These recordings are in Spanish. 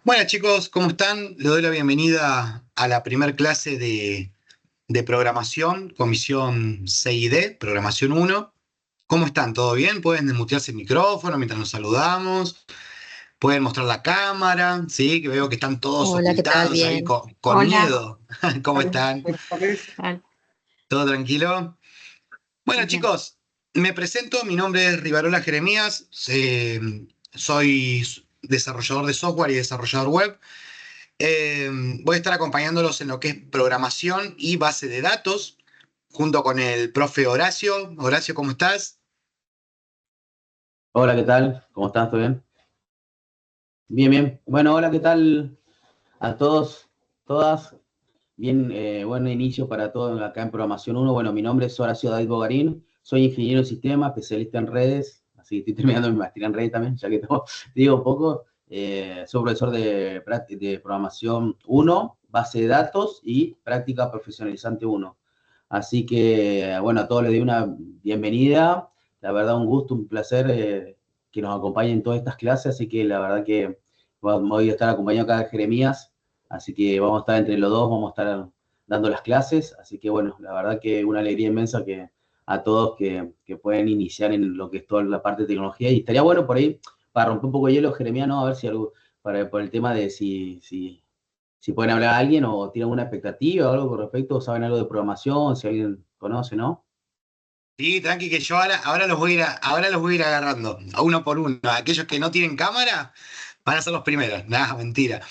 Bueno, chicos, ¿cómo están? Les doy la bienvenida a la primer clase de programación, comisión CID, programación uno. ¿Cómo están? ¿Todo bien? ¿Pueden desmutearse el micrófono mientras nos saludamos? ¿Pueden mostrar la cámara? Sí, que veo que están todos Hola, ¿qué tal? ocultados ahí Bien. con Hola. miedo. ¿Cómo están? Buenas tardes. Tal. ¿Todo tranquilo? Bueno, Bien. chicos, me presento. Mi nombre es Rivarola Jeremías. Soy desarrollador de software y desarrollador web. Eh, Voy a estar acompañándolos en lo que es programación y base de datos, junto con el profe Horacio. Horacio, ¿cómo estás? Hola, ¿qué tal? ¿Cómo estás? ¿Todo bien? Bien, bien. Bueno, hola, ¿qué tal a todos, todas? Bien, buen inicio para todos acá en Programación uno. Bueno, mi nombre es Horacio David Bogarín, soy ingeniero de sistemas, especialista en redes, así que estoy terminando mi maestría en redes también, ya que te digo un poco. Soy profesor de Programación uno, base de datos y práctica profesionalizante uno. Así que, bueno, a todos les doy una bienvenida. La verdad, un gusto, un placer que nos acompañen en todas estas clases. Así que la verdad que voy a estar acompañado acá de Jeremías. Así que vamos a estar entre los dos, vamos a estar dando las clases. Así que, bueno, la verdad que una alegría inmensa que a todos que pueden iniciar en lo que es toda la parte de tecnología. Y estaría bueno por ahí, para romper un poco de hielo, Jeremías, ¿no? A ver si algo, por el tema de si pueden hablar a alguien o tienen alguna expectativa o algo con respecto, o saben algo de programación, si alguien conoce, ¿no? Sí, tranqui, que yo ahora ahora los voy a ir agarrando, a uno por uno. Aquellos que no tienen cámara van a ser los primeros. Nada, mentira.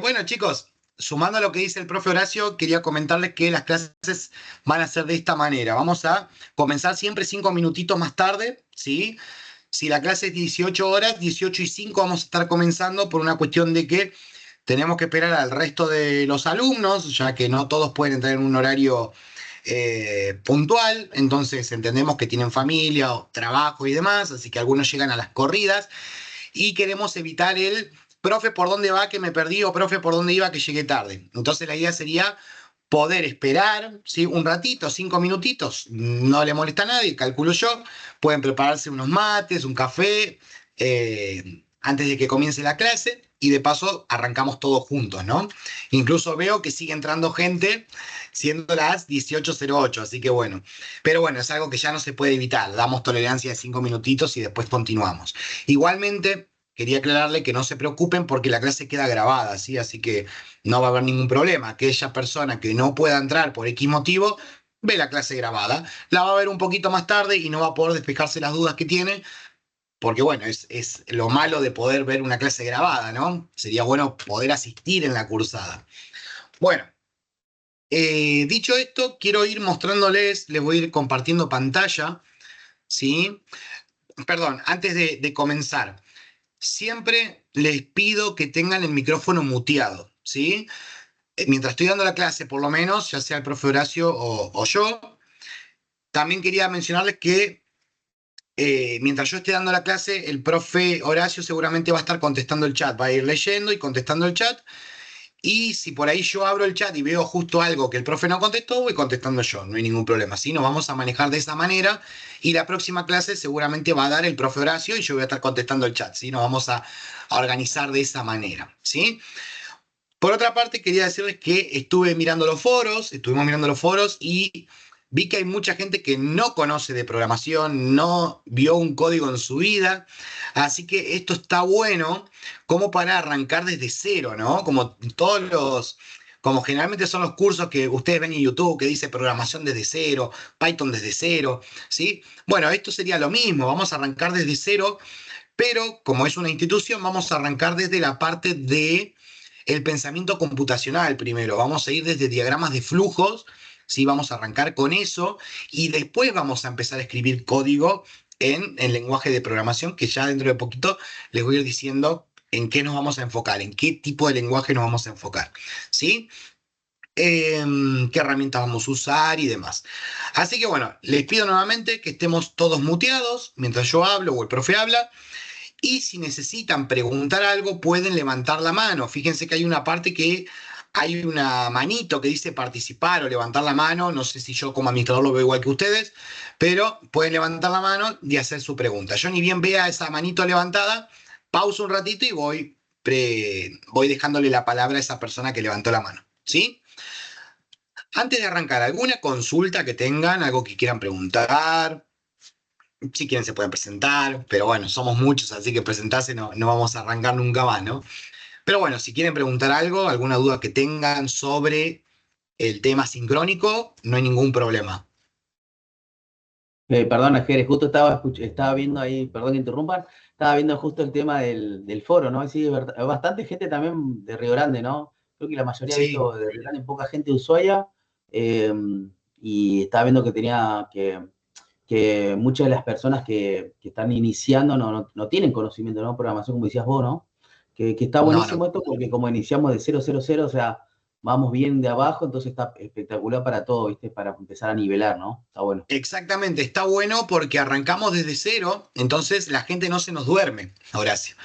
Bueno, chicos, sumando a lo que dice el profe Horacio, quería comentarles que las clases van a ser de esta manera. Vamos a comenzar siempre 5 minutitos más tarde, ¿sí? Si la clase es 18 horas, 18:05 vamos a estar comenzando por una cuestión de que tenemos que esperar al resto de los alumnos, ya que no todos pueden entrar en un horario puntual, entonces entendemos que tienen familia o trabajo y demás, así que algunos llegan a las corridas y queremos evitar el profe por dónde va que me perdí o profe por dónde iba que llegué tarde. Entonces la idea sería poder esperar, ¿sí? Un ratito, 5 minutitos, no le molesta a nadie, calculo yo. Pueden prepararse unos mates, un café, antes de que comience la clase y de paso arrancamos todos juntos, ¿no? Incluso veo que sigue entrando gente siendo las 18:08, así que bueno. Pero bueno, es algo que ya no se puede evitar. Damos tolerancia de 5 minutitos y después continuamos. Igualmente, quería aclararle que no se preocupen porque la clase queda grabada, ¿sí? Así que no va a haber ningún problema. Aquella persona que no pueda entrar por X motivo, ve la clase grabada, la va a ver un poquito más tarde y no va a poder despejarse las dudas que tiene, porque bueno, es lo malo de poder ver una clase grabada, ¿no? Sería bueno poder asistir en la cursada. Bueno, dicho esto, quiero ir mostrándoles, les voy a ir compartiendo pantalla, ¿sí? Perdón, antes de comenzar, siempre les pido que tengan el micrófono muteado, ¿sí? Mientras estoy dando la clase, por lo menos, ya sea el profe Horacio o yo, también quería mencionarles que mientras yo esté dando la clase, el profe Horacio seguramente va a estar contestando el chat, va a ir leyendo y contestando el chat. Y si por ahí yo abro el chat y veo justo algo que el profe no contestó, voy contestando yo, no hay ningún problema. ¿Sí? Nos vamos a manejar de esa manera y la próxima clase seguramente va a dar el profe Horacio y yo voy a estar contestando el chat. ¿Sí? Nos vamos a organizar de esa manera. ¿Sí? Por otra parte, quería decirles que estuvimos mirando los foros y vi que hay mucha gente que no conoce de programación, no vio un código en su vida, así que esto está bueno como para arrancar desde cero, ¿no? Como generalmente son los cursos que ustedes ven en YouTube, que dice programación desde cero, Python desde cero, ¿sí? Bueno, esto sería lo mismo, vamos a arrancar desde cero, pero como es una institución, vamos a arrancar desde la parte de el pensamiento computacional primero. Vamos a ir desde diagramas de flujos, ¿sí? Vamos a arrancar con eso y después vamos a empezar a escribir código en lenguaje de programación, que ya dentro de poquito les voy a ir diciendo en qué nos vamos a enfocar, en qué tipo de lenguaje nos vamos a enfocar, ¿sí? Qué herramientas vamos a usar y demás. Así que bueno, les pido nuevamente que estemos todos muteados mientras yo hablo o el profe habla. Y si necesitan preguntar algo, pueden levantar la mano. Fíjense que hay una parte que hay una manito que dice participar o levantar la mano. No sé si yo como administrador lo veo igual que ustedes, pero pueden levantar la mano y hacer su pregunta. Yo ni bien vea esa manito levantada, pauso un ratito y voy dejándole la palabra a esa persona que levantó la mano, ¿sí? Antes de arrancar, ¿alguna consulta que tengan, algo que quieran preguntar? Si quieren se pueden presentar, pero bueno, somos muchos, así que presentarse no vamos a arrancar nunca más, ¿no? Pero bueno, si quieren preguntar algo, alguna duda que tengan sobre el tema sincrónico, no hay ningún problema. Perdona, Jere, justo estaba viendo ahí, perdón que interrumpan, estaba viendo justo el tema del foro, ¿no? Sí, bastante gente también de Río Grande, ¿no? Creo que la mayoría he Sí, visto de Río Grande, poca gente de Ushuaia, eh, y estaba viendo que muchas de las personas que están iniciando no tienen conocimiento, ¿no? Programación, como decías vos, ¿no? Que está no. buenísimo esto porque como iniciamos de 000, o sea, vamos bien de abajo, entonces está espectacular para todo, ¿viste? Para empezar a nivelar, ¿no? Está bueno. Exactamente, está bueno porque arrancamos desde cero, entonces la gente no se nos duerme, Horacio.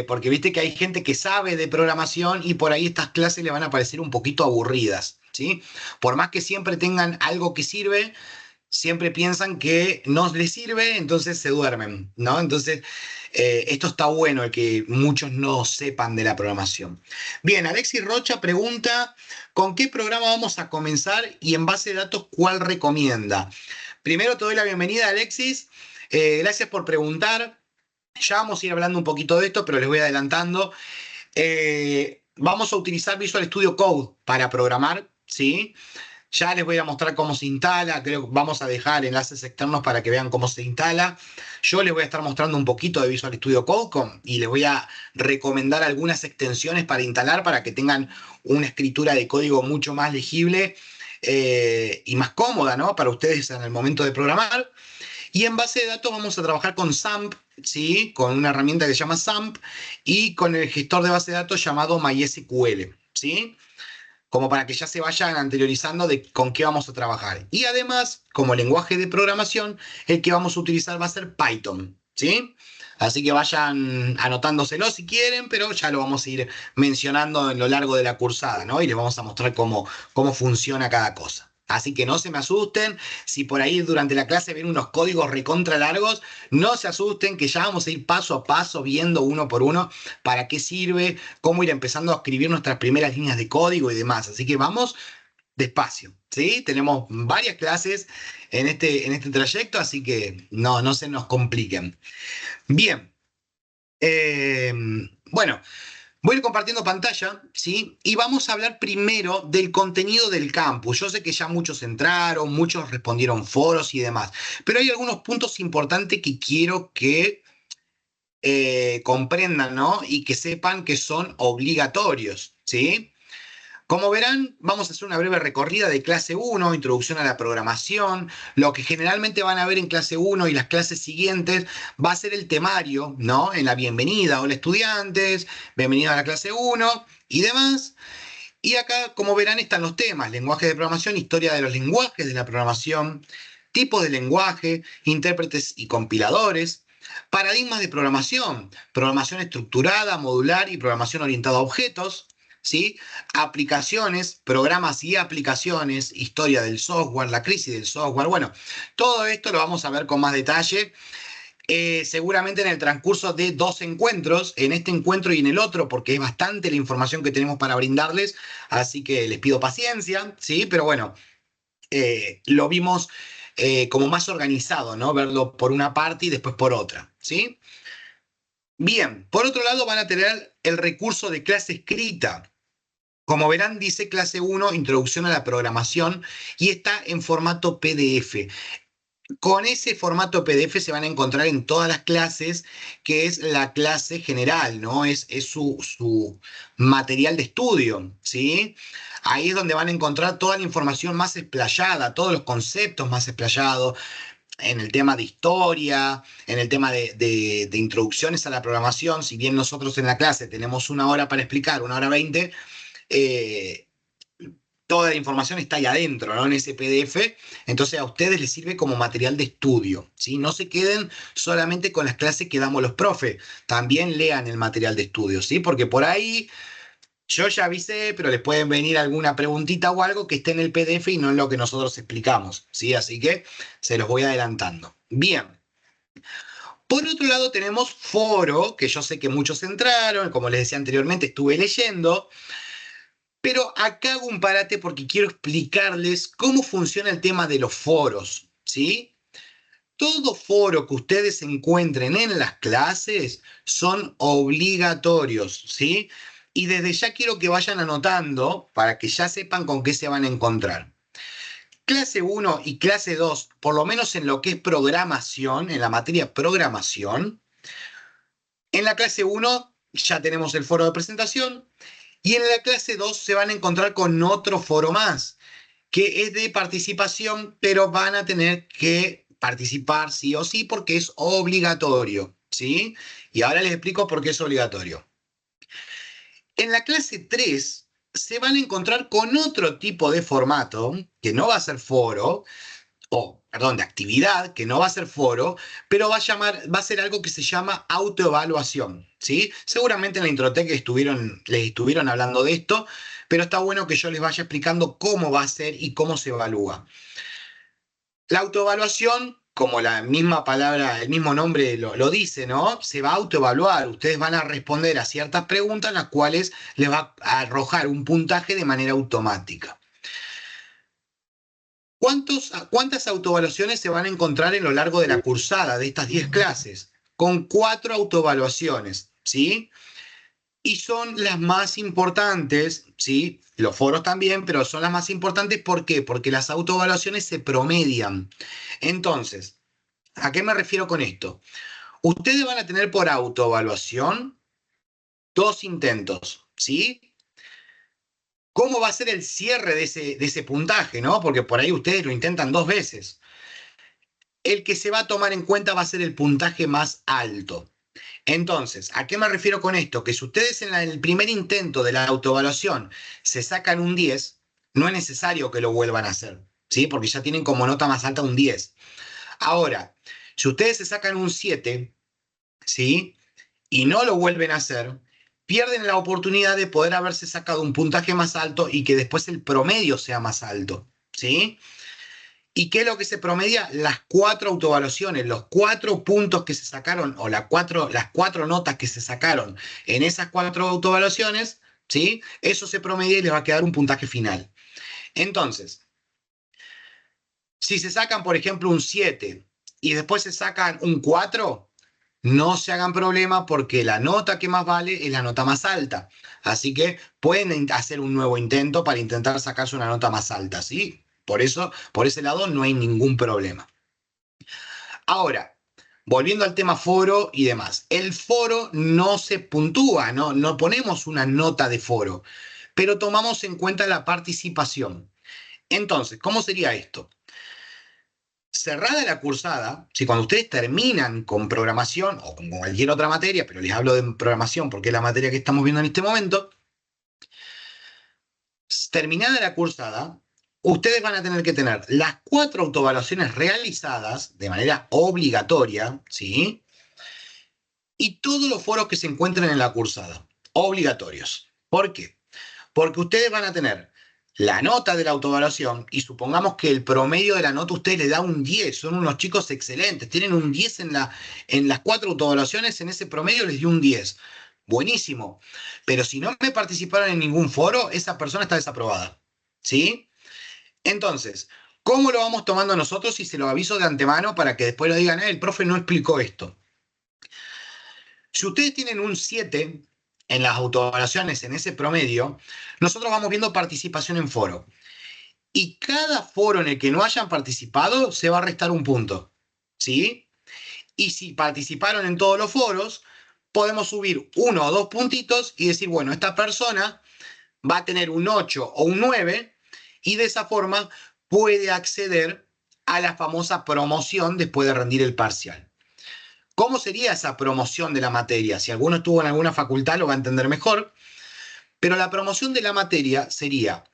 Porque viste que hay gente que sabe de programación y por ahí estas clases le van a parecer un poquito aburridas, ¿sí? Por más que siempre tengan algo que sirve, siempre piensan que no les sirve, entonces se duermen, ¿no? Entonces, esto está bueno, el que muchos no sepan de la programación. Bien, Alexis Rocha pregunta, ¿con qué programa vamos a comenzar y en base de datos cuál recomienda? Primero te doy la bienvenida, Alexis. Gracias por preguntar. Ya vamos a ir hablando un poquito de esto, pero les voy adelantando. Vamos a utilizar Visual Studio Code para programar, ¿sí? Ya les voy a mostrar cómo se instala, creo que vamos a dejar enlaces externos para que vean cómo se instala. Yo les voy a estar mostrando un poquito de Visual Studio Code y les voy a recomendar algunas extensiones para instalar para que tengan una escritura de código mucho más legible y más cómoda, ¿no? Para ustedes en el momento de programar. Y en base de datos vamos a trabajar con SAMP, ¿sí? Con una herramienta que se llama SAMP y con el gestor de base de datos llamado MySQL, ¿sí? Como para que ya se vayan anteriorizando de con qué vamos a trabajar. Y además, como lenguaje de programación, el que vamos a utilizar va a ser Python, ¿sí? Así que vayan anotándoselo si quieren, pero ya lo vamos a ir mencionando en lo largo de la cursada, ¿no? Y les vamos a mostrar cómo funciona cada cosa. Así que no se me asusten, si por ahí durante la clase ven unos códigos recontra largos, no se asusten que ya vamos a ir paso a paso viendo uno por uno para qué sirve, cómo ir empezando a escribir nuestras primeras líneas de código y demás. Así que vamos despacio, ¿sí? Tenemos varias clases en este trayecto, así que no se nos compliquen. Bien, eh, bueno, voy a ir compartiendo pantalla, ¿sí? Y vamos a hablar primero del contenido del campus. Yo sé que ya muchos entraron, muchos respondieron foros y demás, pero hay algunos puntos importantes que quiero que comprendan, ¿no? Y que sepan que son obligatorios, ¿sí? Como verán, vamos a hacer una breve recorrida de clase uno, introducción a la programación. Lo que generalmente van a ver en clase uno y las clases siguientes va a ser el temario, ¿no? En la bienvenida, hola estudiantes, bienvenido a la clase uno y demás. Y acá, como verán, están los temas, lenguaje de programación, historia de los lenguajes de la programación, tipos de lenguaje, intérpretes y compiladores, paradigmas de programación, programación estructurada, modular y programación orientada a objetos, ¿sí? Aplicaciones, programas y aplicaciones, historia del software, la crisis del software. Bueno, todo esto lo vamos a ver con más detalle seguramente en el transcurso de dos encuentros, en este encuentro y en el otro, porque es bastante la información que tenemos para brindarles, así que les pido paciencia, ¿sí? Pero bueno, lo vimos como más organizado, ¿no? Verlo por una parte y después por otra, ¿sí? Bien, por otro lado van a tener el recurso de clase escrita. Como verán, dice clase uno introducción a la programación, y está en formato PDF. Con ese formato PDF se van a encontrar en todas las clases, que es la clase general, ¿no? Es su material de estudio, ¿sí? Ahí es donde van a encontrar toda la información más explayada, todos los conceptos más explayados, en el tema de historia, en el tema de introducciones a la programación. Si bien nosotros en la clase tenemos una hora para explicar, una hora 20, eh, toda la información está ahí adentro, ¿no? En ese PDF, entonces a ustedes les sirve como material de estudio, ¿sí? No se queden solamente con las clases que damos los profes, también lean el material de estudio, ¿sí? Porque por ahí yo ya avisé, pero les pueden venir alguna preguntita o algo que esté en el PDF y no en lo que nosotros explicamos, ¿sí? Así que se los voy adelantando. Bien. Por otro lado tenemos foro, que yo sé que muchos entraron, como les decía anteriormente, estuve leyendo, pero acá hago un parate porque quiero explicarles cómo funciona el tema de los foros, ¿sí? Todo foro que ustedes encuentren en las clases son obligatorios, ¿sí? Y desde ya quiero que vayan anotando para que ya sepan con qué se van a encontrar. Clase 1 y clase 2, por lo menos en lo que es programación, en la materia programación, en la clase 1 ya tenemos el foro de presentación y en la clase 2 se van a encontrar con otro foro más, que es de participación, pero van a tener que participar sí o sí porque es obligatorio, ¿sí? Y ahora les explico por qué es obligatorio. En la clase 3 se van a encontrar con otro tipo de formato, que no va a ser foro, o, perdón, de actividad, que no va a ser foro, pero va a ser algo que se llama autoevaluación, ¿sí? Seguramente en la Introtec les estuvieron hablando de esto, pero está bueno que yo les vaya explicando cómo va a ser y cómo se evalúa. La autoevaluación, como la misma palabra, el mismo nombre lo dice, ¿no? Se va a autoevaluar. Ustedes van a responder a ciertas preguntas, las cuales les va a arrojar un puntaje de manera automática. ¿Cuántas autoevaluaciones se van a encontrar en lo largo de la cursada de estas 10 clases? Con 4 autoevaluaciones, ¿sí? Y son las más importantes, ¿sí? Los foros también, pero son las más importantes. ¿Por qué? Porque las autoevaluaciones se promedian. Entonces, ¿a qué me refiero con esto? Ustedes van a tener por autoevaluación 2 intentos, ¿sí? ¿Cómo va a ser el cierre de ese puntaje, no? Porque por ahí ustedes lo intentan 2 veces. El que se va a tomar en cuenta va a ser el puntaje más alto. Entonces, ¿a qué me refiero con esto? Que si ustedes en el primer intento de la autoevaluación se sacan un 10, no es necesario que lo vuelvan a hacer, ¿sí? Porque ya tienen como nota más alta un 10. Ahora, si ustedes se sacan un 7, ¿sí? Y no lo vuelven a hacer, pierden la oportunidad de poder haberse sacado un puntaje más alto y que después el promedio sea más alto, ¿sí? ¿Y qué es lo que se promedia? Las 4 autoevaluaciones, los 4 puntos que se sacaron o las cuatro notas que se sacaron en esas 4 autoevaluaciones, ¿sí? Eso se promedia y les va a quedar un puntaje final. Entonces, si se sacan, por ejemplo, un 7 y después se sacan un 4, no se hagan problema porque la nota que más vale es la nota más alta. Así que pueden hacer un nuevo intento para intentar sacarse una nota más alta, ¿sí? Por eso, por ese lado, no hay ningún problema. Ahora, volviendo al tema foro y demás. El foro no se puntúa, no ponemos una nota de foro, pero tomamos en cuenta la participación. Entonces, ¿cómo sería esto? Cerrada la cursada, si cuando ustedes terminan con programación o con cualquier otra materia, pero les hablo de programación porque es la materia que estamos viendo en este momento, terminada la cursada, ustedes van a tener que tener las 4 autoevaluaciones realizadas de manera obligatoria, ¿sí? Y todos los foros que se encuentren en la cursada, obligatorios. ¿Por qué? Porque ustedes van a tener la nota de la autoevaluación y supongamos que el promedio de la nota a ustedes le da un 10, son unos chicos excelentes, tienen un 10 en las 4 autoevaluaciones, en ese promedio les dio un 10. Buenísimo. Pero si no me participaron en ningún foro, esa persona está desaprobada. ¿Sí? Entonces, ¿cómo lo vamos tomando nosotros? Y se lo aviso de antemano para que después lo digan, el profe no explicó esto. Si ustedes tienen un 7 en las autoevaluaciones, en ese promedio, nosotros vamos viendo participación en foro. Y cada foro en el que no hayan participado se va a restar un punto. ¿Sí? Y si participaron en todos los foros, podemos subir 1 o 2 puntitos y decir, bueno, esta persona va a tener un 8 o un 9 y de esa forma puede acceder a la famosa promoción después de rendir el parcial. ¿Cómo sería esa promoción de la materia? Si alguno estuvo en alguna facultad lo va a entender mejor, pero la promoción de la materia sería,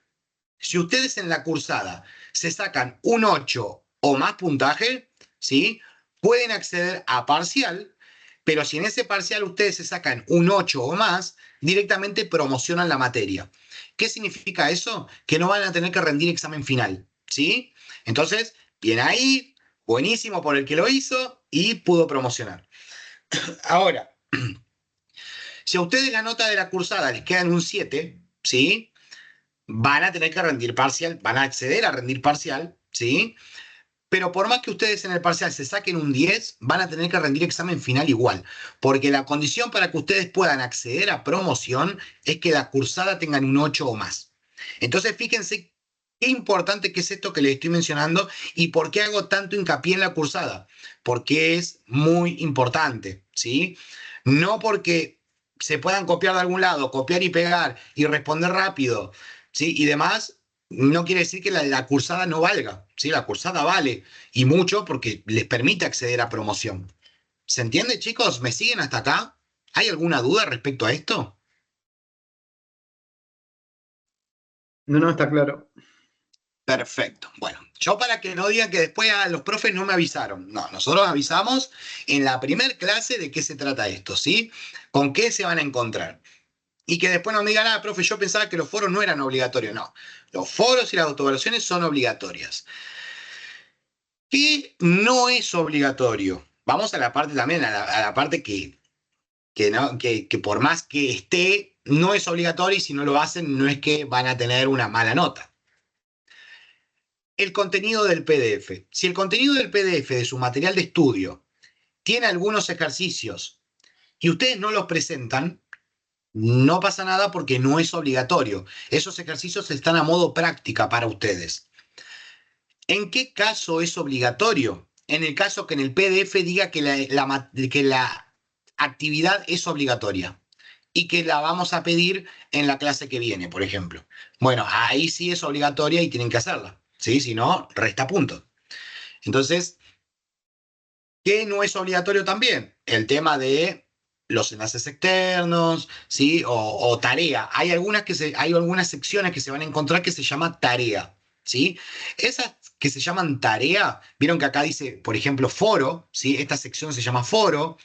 si ustedes en la cursada se sacan un 8 o más puntaje, ¿sí? Pueden acceder a parcial, pero si en ese parcial ustedes se sacan un 8 o más, directamente promocionan la materia. ¿Qué significa eso? Que no van a tener que rendir examen final, ¿sí? Entonces, bien ahí, buenísimo por el que lo hizo y pudo promocionar. Ahora, si a ustedes la nota de la cursada les queda en un 7, ¿sí? Van a tener que rendir parcial, van a acceder a rendir parcial, ¿sí? Pero por más que ustedes en el parcial se saquen un 10, van a tener que rendir examen final igual, porque la condición para que ustedes puedan acceder a promoción es que la cursada tengan un 8 o más. Entonces, fíjense qué importante que es esto que les estoy mencionando y por qué hago tanto hincapié en la cursada, porque es muy importante, ¿sí? No porque se puedan copiar de algún lado, copiar y pegar y responder rápido, ¿sí? Y demás, no quiere decir que la cursada no valga, ¿sí? La cursada vale y mucho porque les permite acceder a promoción. ¿Se entiende, chicos? ¿Me siguen hasta acá? ¿Hay alguna duda respecto a esto? No, no, está claro. Perfecto. Bueno, yo para que no digan que después los profes no me avisaron. No, nosotros avisamos en la primer clase de qué se trata esto, ¿sí? Con qué se van a encontrar. Y que después no me digan, ah, profe, yo pensaba que los foros no eran obligatorios. No, los foros y las autoevaluaciones son obligatorias. ¿Qué no es obligatorio? Vamos a la parte también, a la parte que por más que esté, no es obligatorio y si no lo hacen, no es que van a tener una mala nota. El contenido del PDF. Si el contenido del PDF de su material de estudio tiene algunos ejercicios y ustedes no los presentan, no pasa nada porque no es obligatorio. Esos ejercicios están a modo práctica para ustedes. ¿En qué caso es obligatorio? En el caso que en el PDF diga que la actividad es obligatoria y que la vamos a pedir en la clase que viene, por ejemplo. Bueno, ahí sí es obligatoria y tienen que hacerla, ¿sí? Si no, resta punto. Entonces, ¿qué no es obligatorio también? El tema de los enlaces externos, ¿sí? O tarea. Hay algunas secciones que se van a encontrar que se llama tarea, ¿sí? Esas que se llaman tarea, vieron que acá dice, por ejemplo, foro, ¿sí? Esta sección se llama foro.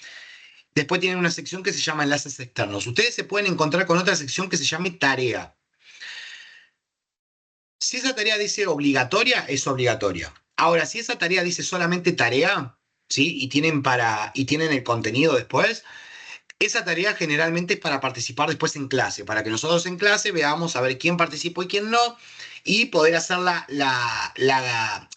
Después tienen una sección que se llama enlaces externos. Ustedes se pueden encontrar con otra sección que se llame tarea. Si esa tarea dice obligatoria, es obligatoria. Ahora, si esa tarea dice solamente tarea, ¿sí? Y tienen el contenido después, esa tarea generalmente es para participar después en clase, para que nosotros en clase veamos a ver quién participó y quién no, y poder hacer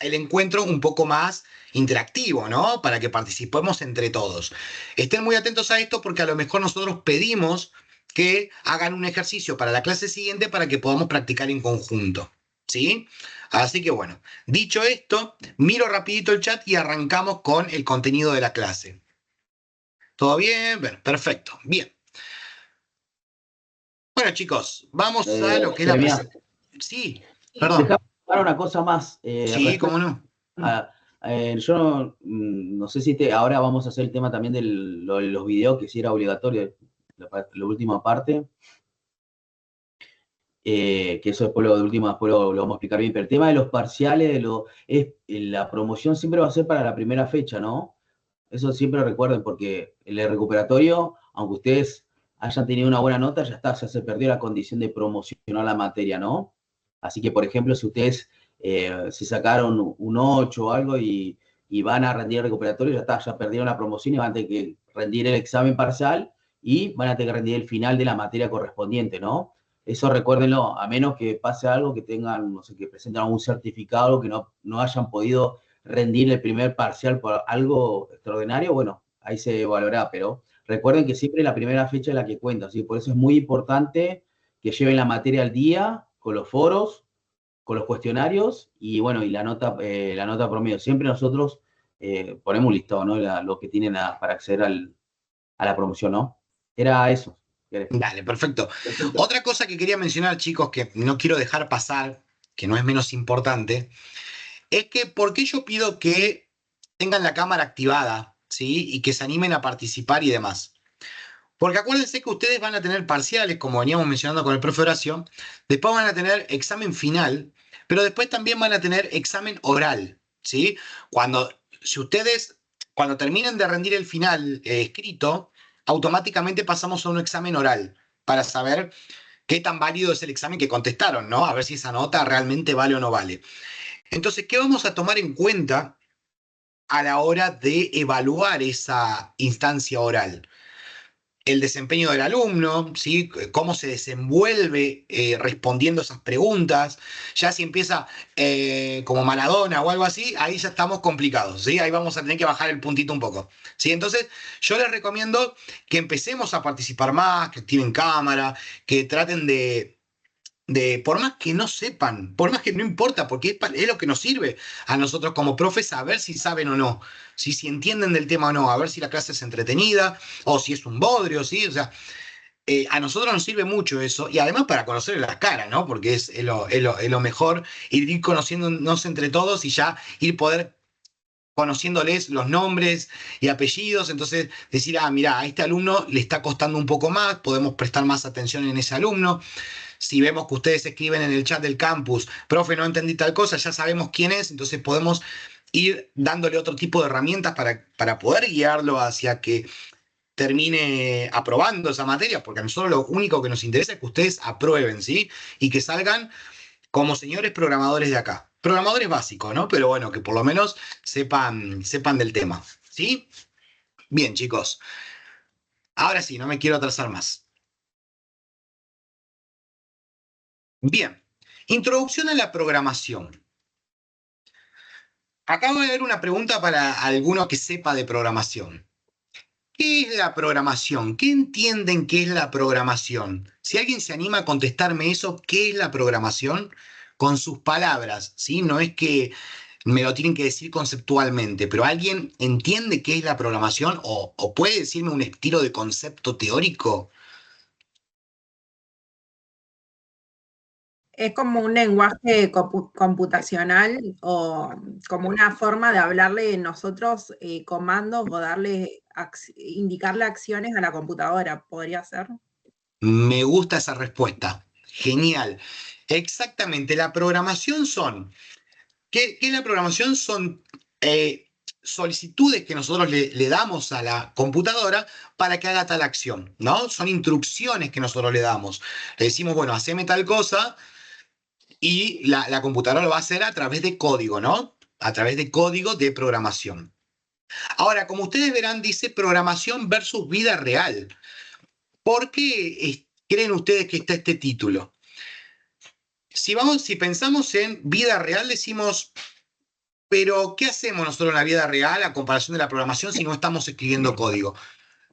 el encuentro un poco más interactivo, ¿no? Para que participemos entre todos. Estén muy atentos a esto porque a lo mejor nosotros pedimos que hagan un ejercicio para la clase siguiente para que podamos practicar en conjunto, ¿sí? Así que bueno, dicho esto, miro rapidito el chat y arrancamos con el contenido de la clase. ¿Todo bien? Bueno, perfecto. Bien. Bueno, chicos, vamos a lo que es la Jeremías, presentación. Sí, déjame perdón. contar una cosa más Sí, cómo respecto no. a, yo no sé si ahora vamos a hacer el tema también de los videos, que si era obligatorio, la última parte, que eso después lo de última, después lo vamos a explicar bien, pero el tema de los parciales, la promoción siempre va a ser para la primera fecha, ¿no? Eso siempre recuerden, porque el recuperatorio, aunque ustedes hayan tenido una buena nota, ya está, ya se perdió la condición de promocionar la materia, ¿no? Así que, por ejemplo, si ustedes se sacaron un 8 o algo y van a rendir el recuperatorio, ya está, ya perdieron la promoción y van a tener que rendir el examen parcial y van a tener que rendir el final de la materia correspondiente, ¿no? Eso recuérdenlo, a menos que pase algo, que tengan, no sé, que presenten algún certificado, que no hayan podido rendir el primer parcial por algo extraordinario, bueno, ahí se evaluará, pero recuerden que siempre la primera fecha es la que cuenta, ¿sí? Por eso es muy importante que lleven la materia al día con los foros, con los cuestionarios y bueno, y la nota promedio. Siempre nosotros ponemos un listado, ¿no? Lo que tienen para acceder a la promoción, ¿no? Era eso. Dale, perfecto. Otra cosa que quería mencionar, chicos, que no quiero dejar pasar, que no es menos importante, es que ¿por qué yo pido que tengan la cámara activada, ¿sí? Y que se animen a participar y demás? Porque acuérdense que ustedes van a tener parciales, como veníamos mencionando con el profe Horacio, después van a tener examen final, pero después también van a tener examen oral, ¿sí? Si ustedes, cuando terminen de rendir el final escrito, automáticamente pasamos a un examen oral para saber qué tan válido es el examen que contestaron, ¿no? A ver si esa nota realmente vale o no vale. Entonces, ¿qué vamos a tomar en cuenta a la hora de evaluar esa instancia oral. El desempeño del alumno, ¿sí? Cómo se desenvuelve respondiendo esas preguntas. Ya si empieza como Maradona o algo así, ahí ya estamos complicados, ¿sí? Ahí vamos a tener que bajar el puntito un poco, ¿sí? Entonces, yo les recomiendo que empecemos a participar más, que activen cámara, que traten por más que no sepan, por más que no importa, porque es lo que nos sirve a nosotros como profes a ver si saben o no, si entienden del tema o no, a ver si la clase es entretenida o si es un bodrio, ¿sí? O sea, a nosotros nos sirve mucho eso y además para conocer las caras, ¿no? Porque es lo mejor ir conociéndonos entre todos y ya ir poder conociéndoles los nombres y apellidos, entonces decir, ah, mira, a este alumno le está costando un poco más, podemos prestar más atención en ese alumno. Si vemos que ustedes escriben en el chat del campus, profe, no entendí tal cosa, ya sabemos quién es, entonces podemos ir dándole otro tipo de herramientas para poder guiarlo hacia que termine aprobando esa materia, porque a nosotros lo único que nos interesa es que ustedes aprueben, ¿sí? Y que salgan como señores programadores de acá. Programadores básicos, ¿no? Pero bueno, que por lo menos sepan del tema, ¿sí? Bien, chicos. Ahora sí, no me quiero atrasar más. Bien. Introducción a la programación. Acá va a haber una pregunta para alguno que sepa de programación. ¿Qué es la programación? ¿Qué entienden que es la programación? Si alguien se anima a contestarme eso, ¿qué es la programación? Con sus palabras, ¿sí? No es que me lo tienen que decir conceptualmente, pero ¿alguien entiende qué es la programación o puede decirme un estilo de concepto teórico? Es como un lenguaje computacional o como una forma de hablarle nosotros comandos o indicarle acciones a la computadora, ¿podría ser? Me gusta esa respuesta. Genial. Exactamente, la programación son ¿qué es la programación? Son solicitudes que nosotros le damos a la computadora para que haga tal acción, ¿no? Son instrucciones que nosotros le damos. Le decimos, bueno, haceme tal cosa y la computadora lo va a hacer a través de código, ¿no? A través de código de programación. Ahora, como ustedes verán, dice programación versus vida real. ¿Por qué creen ustedes que está este título? Si pensamos en vida real, decimos, pero, ¿qué hacemos nosotros en la vida real a comparación de la programación si no estamos escribiendo código?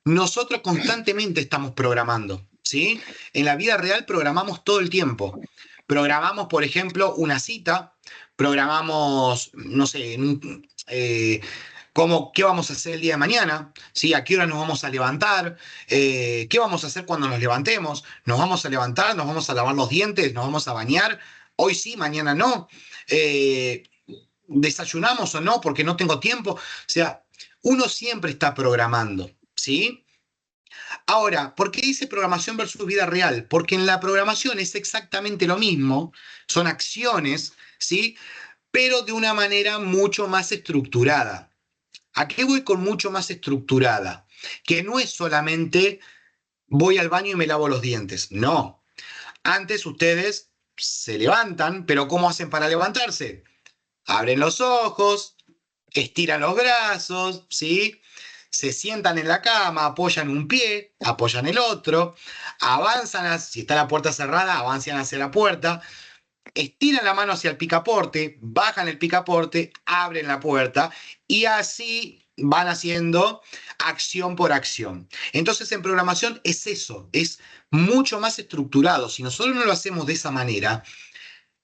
Nosotros constantemente estamos programando, ¿sí? En la vida real programamos todo el tiempo. Programamos, por ejemplo, una cita, programamos, no sé, qué vamos a hacer el día de mañana, ¿sí? A qué hora nos vamos a levantar, qué vamos a hacer cuando nos levantemos, nos vamos a levantar, nos vamos a lavar los dientes, nos vamos a bañar, hoy sí, mañana no. Desayunamos o no porque no tengo tiempo. O sea, uno siempre está programando, ¿sí? Ahora, ¿por qué dice programación versus vida real? Porque en la programación es exactamente lo mismo, son acciones, ¿sí? Pero de una manera mucho más estructurada. ¿A qué voy con mucho más estructurada? Que no es solamente voy al baño y me lavo los dientes, no. Antes ustedes se levantan, pero ¿cómo hacen para levantarse? Abren los ojos, estiran los brazos, ¿sí? Se sientan en la cama, apoyan un pie, apoyan el otro, avanzan, si está la puerta cerrada, avanzan hacia la puerta, estiran la mano hacia el picaporte, bajan el picaporte, abren la puerta y así van haciendo acción por acción. Entonces en programación es eso, es mucho más estructurado. Si nosotros no lo hacemos de esa manera,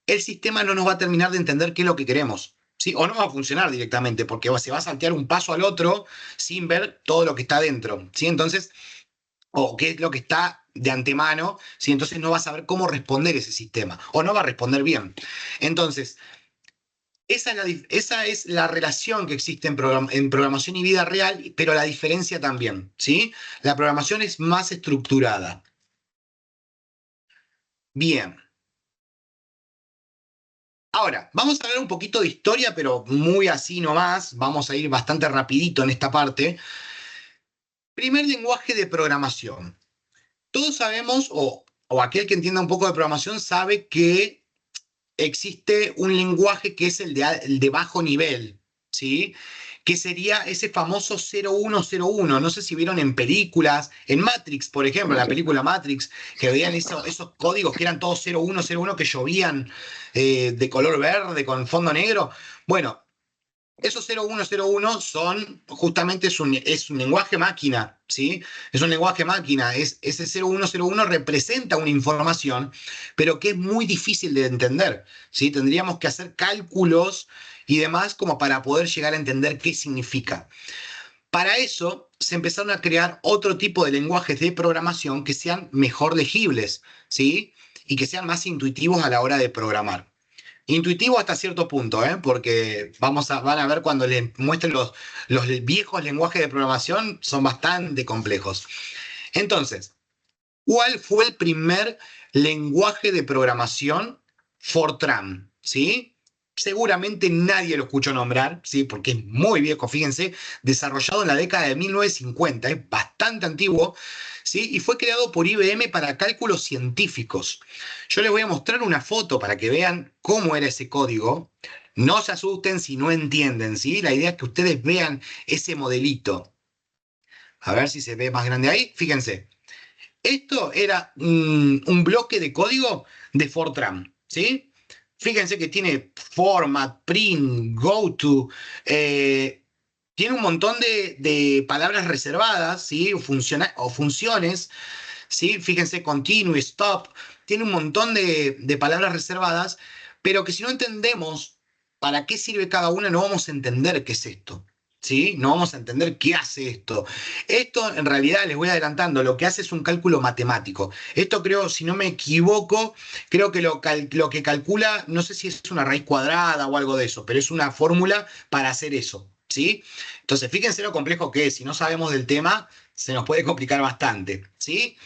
el sistema no nos va a terminar de entender qué es lo que queremos. ¿Sí? O no va a funcionar directamente, porque se va a saltear un paso al otro sin ver todo lo que está dentro. ¿Sí? Entonces, o qué es lo que está de antemano, ¿sí? Entonces no va a saber cómo responder ese sistema, o no va a responder bien. Entonces, esa es la relación que existe en programación y vida real, pero la diferencia también, ¿sí? La programación es más estructurada. Bien. Ahora, vamos a hablar un poquito de historia, pero muy así nomás. Vamos a ir bastante rapidito en esta parte. Primer lenguaje de programación. Todos sabemos, o aquel que entienda un poco de programación sabe que existe un lenguaje que es el de bajo nivel, ¿sí? que sería ese famoso 0101. No sé si vieron en películas, en Matrix, por ejemplo, la película Matrix, que veían esos códigos que eran todos 0101 que llovían de color verde con fondo negro. Bueno, esos 0101 son, justamente es un lenguaje máquina, ¿sí? Es un lenguaje máquina. Ese 0101 representa una información, pero que es muy difícil de entender, ¿sí? Tendríamos que hacer cálculos y demás como para poder llegar a entender qué significa. Para eso se empezaron a crear otro tipo de lenguajes de programación que sean mejor legibles, ¿sí? Y que sean más intuitivos a la hora de programar. Intuitivo hasta cierto punto, ¿eh? Porque van a ver cuando les muestren los viejos lenguajes de programación, son bastante complejos. Entonces, ¿cuál fue el primer lenguaje de programación? Fortran, ¿sí? Seguramente nadie lo escuchó nombrar, ¿sí? Porque es muy viejo, fíjense, desarrollado en la década de 1950, es bastante antiguo, ¿sí? Y fue creado por IBM para cálculos científicos. Yo les voy a mostrar una foto para que vean cómo era ese código. No se asusten si no entienden, ¿sí? La idea es que ustedes vean ese modelito. A ver si se ve más grande ahí. Fíjense. Esto era un bloque de código de Fortran, ¿sí? Fíjense que tiene format, print, goto, tiene un montón de palabras reservadas, ¿sí? O funciones, ¿sí? Fíjense, continue, stop, tiene un montón de palabras reservadas, pero que si no entendemos para qué sirve cada una, no vamos a entender qué es esto. ¿Sí? No vamos a entender qué hace esto. Esto, en realidad, les voy adelantando, lo que hace es un cálculo matemático. Esto creo, si no me equivoco, creo que lo que calcula, no sé si es una raíz cuadrada o algo de eso, pero es una fórmula para hacer eso. ¿Sí? Entonces, fíjense lo complejo que es. Si no sabemos del tema, se nos puede complicar bastante. ¿Sí?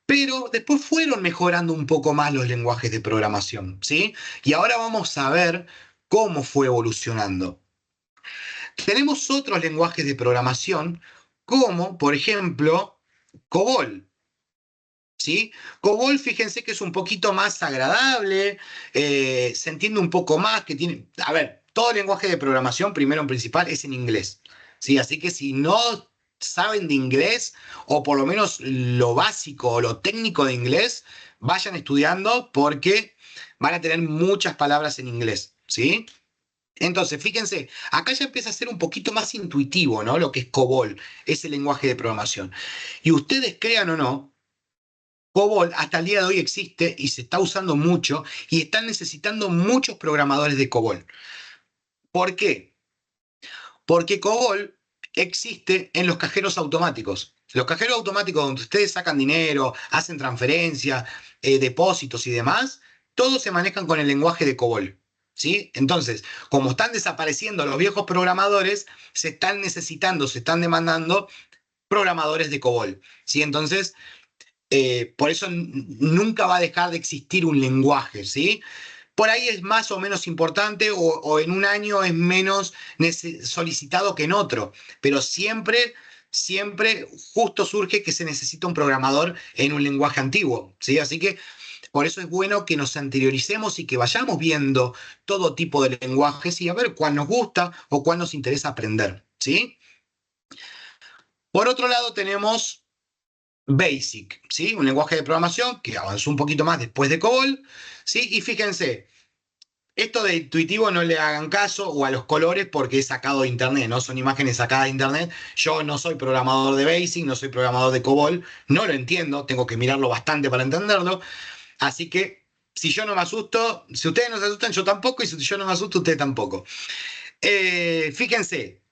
Pero después fueron mejorando un poco más los lenguajes de programación. ¿Sí? Y ahora vamos a ver cómo fue evolucionando. Tenemos otros lenguajes de programación, como por ejemplo COBOL. ¿Sí? COBOL, fíjense que es un poquito más agradable, se entiende un poco más, que tiene, a ver, todo lenguaje de programación, primero en principal, es en inglés. ¿Sí? Así que si no saben de inglés, o por lo menos lo básico o lo técnico de inglés, vayan estudiando porque van a tener muchas palabras en inglés. ¿Sí? Entonces, fíjense, acá ya empieza a ser un poquito más intuitivo, ¿no? Lo que es COBOL, ese lenguaje de programación. Y ustedes crean o no, COBOL hasta el día de hoy existe y se está usando mucho y están necesitando muchos programadores de COBOL. ¿Por qué? Porque COBOL existe en los cajeros automáticos. Los cajeros automáticos donde ustedes sacan dinero, hacen transferencias, depósitos y demás, todos se manejan con el lenguaje de COBOL. ¿Sí? Entonces, como están desapareciendo los viejos programadores, se están necesitando, se están demandando programadores de COBOL. ¿Sí? Entonces, por eso nunca va a dejar de existir un lenguaje, ¿sí? Por ahí es más o menos importante o en un año es menos solicitado que en otro, pero siempre, siempre justo surge que se necesita un programador en un lenguaje antiguo, ¿sí? Así que por eso es bueno que nos anterioricemos y que vayamos viendo todo tipo de lenguajes y a ver cuál nos gusta o cuál nos interesa aprender, ¿sí? Por otro lado tenemos Basic, ¿sí? Un lenguaje de programación que avanzó un poquito más después de COBOL, ¿sí? Y fíjense, esto de intuitivo no le hagan caso o a los colores porque es sacado de internet, ¿no? Son imágenes sacadas de internet. Yo no soy programador de Basic, no soy programador de COBOL, no lo entiendo, tengo que mirarlo bastante para entenderlo. Así que si yo no me asusto, si ustedes no se asustan, yo tampoco, y si yo no me asusto, ustedes tampoco. Fíjense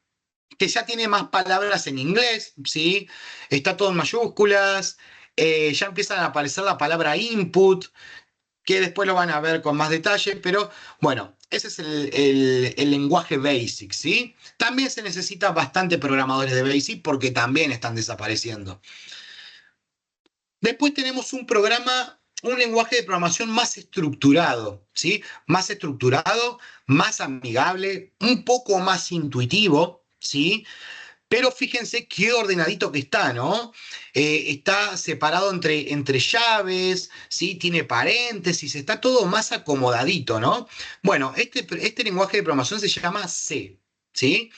que ya tiene más palabras en inglés, ¿sí? Está todo en mayúsculas, ya empiezan a aparecer la palabra input, que después lo van a ver con más detalle, pero bueno, ese es el lenguaje BASIC, ¿sí? También se necesita bastante programadores de BASIC porque también están desapareciendo. Después tenemos un lenguaje de programación más estructurado, ¿sí? Más estructurado, más amigable, un poco más intuitivo, ¿sí? Pero fíjense qué ordenadito que está, ¿no? Está separado entre llaves, ¿sí? Tiene paréntesis, está todo más acomodadito, ¿no? Bueno, este lenguaje de programación se llama C, ¿sí?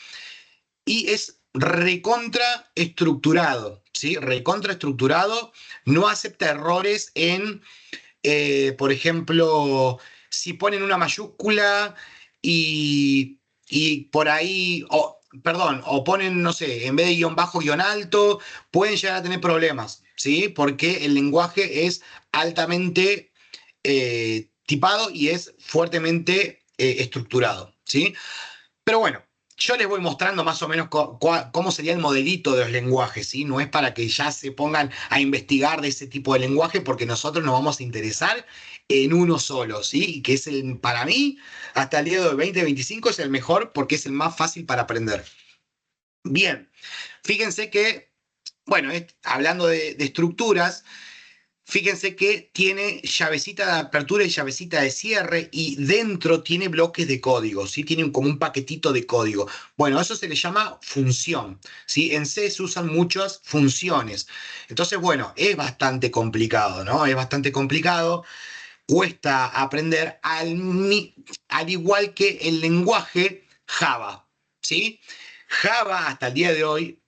y es recontra estructurado, ¿sí? Recontra estructurado, no acepta errores en, por ejemplo, si ponen una mayúscula y por ahí, perdón, o ponen, no sé, en vez de guión bajo, guión alto, pueden llegar a tener problemas, ¿sí? Porque el lenguaje es altamente tipado y es fuertemente estructurado, ¿sí? Pero bueno, yo les voy mostrando más o menos cómo sería el modelito de los lenguajes, ¿sí? No es para que ya se pongan a investigar de ese tipo de lenguaje, porque nosotros nos vamos a interesar en uno solo, ¿sí? Y que es el, para mí, hasta el día de hoy, 2025, es el mejor porque es el más fácil para aprender. Bien, fíjense que, bueno, hablando de estructuras, fíjense que tiene llavecita de apertura y llavecita de cierre y dentro tiene bloques de código, ¿sí? Tiene como un paquetito de código. Bueno, eso se le llama función, ¿sí? En C se usan muchas funciones. Entonces, bueno, es bastante complicado, ¿no? Es bastante complicado, cuesta aprender al igual que el lenguaje Java, ¿sí? Java hasta el día de hoy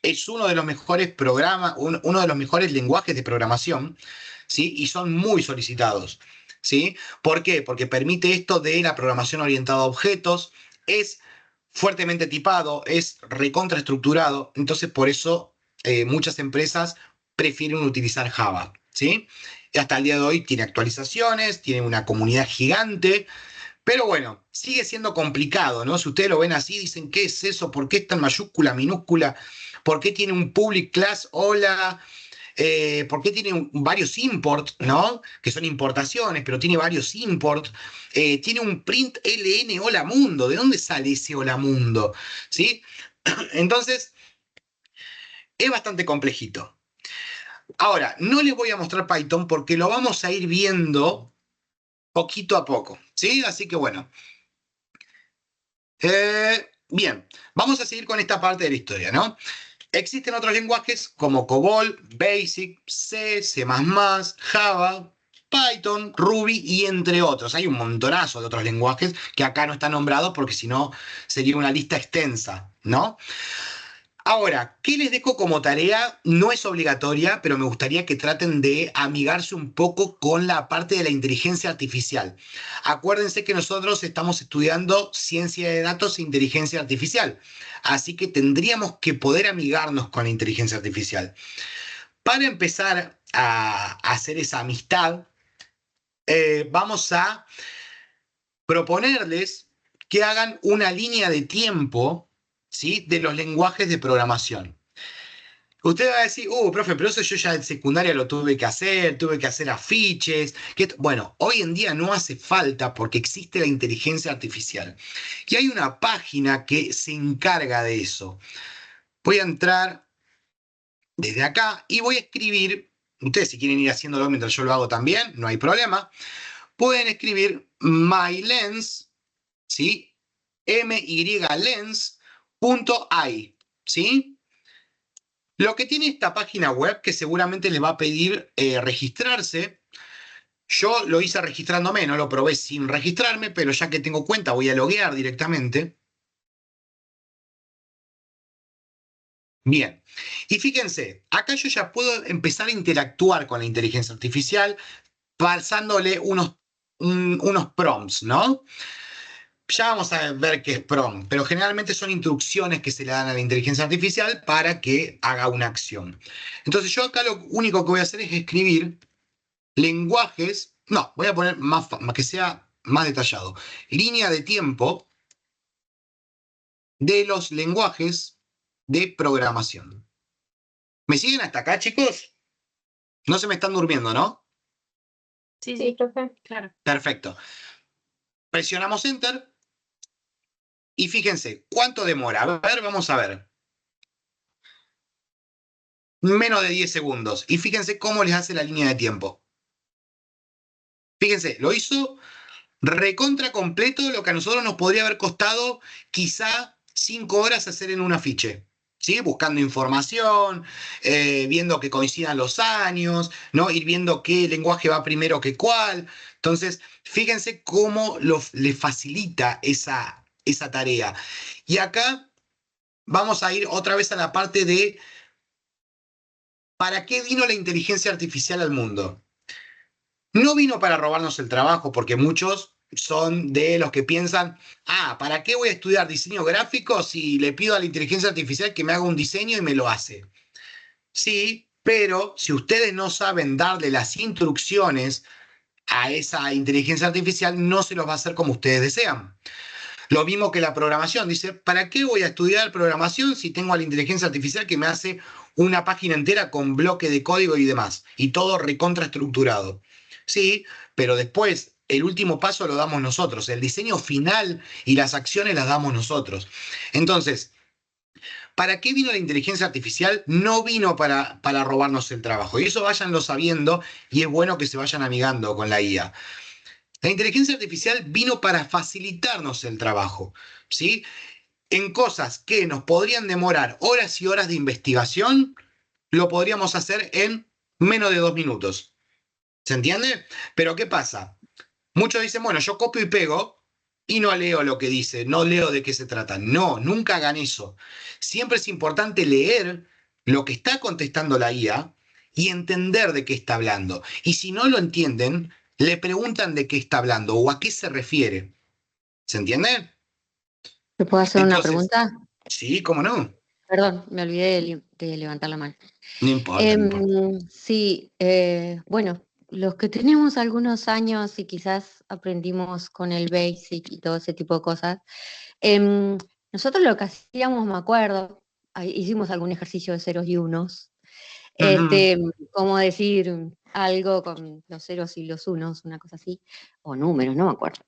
es uno de los mejores programas, uno de los mejores lenguajes de programación, ¿sí? Y son muy solicitados, ¿sí? ¿Por qué? Porque permite esto de la programación orientada a objetos, es fuertemente tipado, es recontraestructurado, entonces por eso muchas empresas prefieren utilizar Java, ¿sí? Y hasta el día de hoy tiene actualizaciones, tiene una comunidad gigante, pero bueno, sigue siendo complicado, ¿no? Si ustedes lo ven así, dicen, ¿qué es eso? ¿Por qué es tan mayúscula, minúscula? ¿Por qué tiene un public class? Hola. ¿Por qué tiene varios import, ¿no? Que son importaciones, pero tiene varios import. Tiene un print LN hola mundo. ¿De dónde sale ese hola mundo? ¿Sí? Entonces, es bastante complejito. Ahora, no les voy a mostrar Python porque lo vamos a ir viendo poquito a poco, ¿sí? Así que bueno. Bien, vamos a seguir con esta parte de la historia, ¿no? Existen otros lenguajes como COBOL, BASIC, C, C++, Java, Python, Ruby y entre otros. Hay un montonazo de otros lenguajes que acá no están nombrados porque si no sería una lista extensa, ¿no? Ahora, ¿qué les dejo como tarea? No es obligatoria, pero me gustaría que traten de amigarse un poco con la parte de la inteligencia artificial. Acuérdense que nosotros estamos estudiando ciencia de datos e inteligencia artificial, así que tendríamos que poder amigarnos con la inteligencia artificial. Para empezar a hacer esa amistad, vamos a proponerles que hagan una línea de tiempo, ¿sí? De los lenguajes de programación. Usted va a decir, profe, pero eso yo ya en secundaria lo tuve que hacer afiches. Bueno, hoy en día no hace falta porque existe la inteligencia artificial. Y hay una página que se encarga de eso. Voy a entrar desde acá y voy a escribir, ustedes si quieren ir haciéndolo mientras yo lo hago también, no hay problema, pueden escribir mylens, ¿sí? mylens.ai, ¿sí? Lo que tiene esta página web, que seguramente les va a pedir registrarse, yo lo hice registrándome, no lo probé sin registrarme, pero ya que tengo cuenta voy a loguear directamente. Bien, y fíjense, acá yo ya puedo empezar a interactuar con la inteligencia artificial pasándole unos prompts, ¿no? Ya vamos a ver qué es prompt, pero generalmente son instrucciones que se le dan a la inteligencia artificial para que haga una acción. Entonces yo acá lo único que voy a hacer es escribir lenguajes, no, voy a poner más que sea más detallado. Línea de tiempo de los lenguajes de programación. ¿Me siguen hasta acá, chicos? No se me están durmiendo, ¿no? Sí, profe. Claro. Perfecto. Presionamos Enter y fíjense, ¿cuánto demora? A ver, vamos a ver. Menos de 10 segundos. Y fíjense cómo les hace la línea de tiempo. Fíjense, lo hizo recontra completo, lo que a nosotros nos podría haber costado quizá 5 horas hacer en un afiche. ¿Sí? Buscando información, viendo que coincidan los años, ¿no? Ir viendo qué lenguaje va primero que cuál. Entonces, fíjense cómo le facilita esa tarea. Y acá vamos a ir otra vez a la parte de ¿para qué vino la inteligencia artificial al mundo? No vino para robarnos el trabajo, porque muchos son de los que piensan, ¿para qué voy a estudiar diseño gráfico si le pido a la inteligencia artificial que me haga un diseño y me lo hace? Sí, pero si ustedes no saben darle las instrucciones a esa inteligencia artificial, no se los va a hacer como ustedes desean. Lo mismo que la programación. Dice, ¿para qué voy a estudiar programación si tengo a la inteligencia artificial que me hace una página entera con bloque de código y demás? Y todo recontraestructurado. Sí, pero después el último paso lo damos nosotros. El diseño final y las acciones las damos nosotros. Entonces, ¿para qué vino la inteligencia artificial? No vino para robarnos el trabajo. Y eso váyanlo sabiendo y es bueno que se vayan amigando con la IA. La inteligencia artificial vino para facilitarnos el trabajo, ¿sí? En cosas que nos podrían demorar horas y horas de investigación, lo podríamos hacer en menos de 2 minutos. ¿Se entiende? Pero ¿qué pasa? Muchos dicen, bueno, yo copio y pego y no leo lo que dice, no leo de qué se trata. No, nunca hagan eso. Siempre es importante leer lo que está contestando la IA y entender de qué está hablando. Y si no lo entienden, le preguntan de qué está hablando o a qué se refiere. ¿Se entiende? ¿Te puedo hacer una Entonces, pregunta? sí, cómo no. Perdón, me olvidé de levantar la mano. No importa, no importa. Sí, bueno, los que tenemos algunos años y quizás aprendimos con el Basic y todo ese tipo de cosas, nosotros lo que hacíamos, me acuerdo, hicimos algún ejercicio de ceros y unos, como decir algo con los ceros y los unos, una cosa así, o números, no me acuerdo.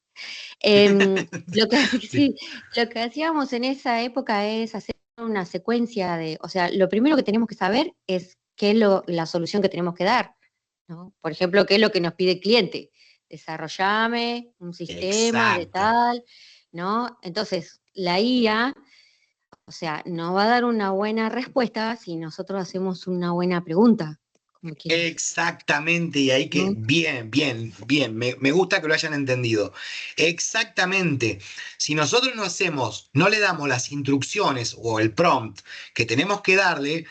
Sí, lo que hacíamos en esa época es hacer una secuencia o sea, lo primero que tenemos que saber es qué es la solución que tenemos que dar, ¿no? Por ejemplo, qué es lo que nos pide el cliente. Desarrollame un sistema de Exacto. tal, ¿no? Entonces, la IA, o sea, nos va a dar una buena respuesta si nosotros hacemos una buena pregunta. Exactamente, y ahí que, bien, bien, bien, me gusta que lo hayan entendido. Exactamente, si nosotros no le damos las instrucciones o el prompt que tenemos que darle,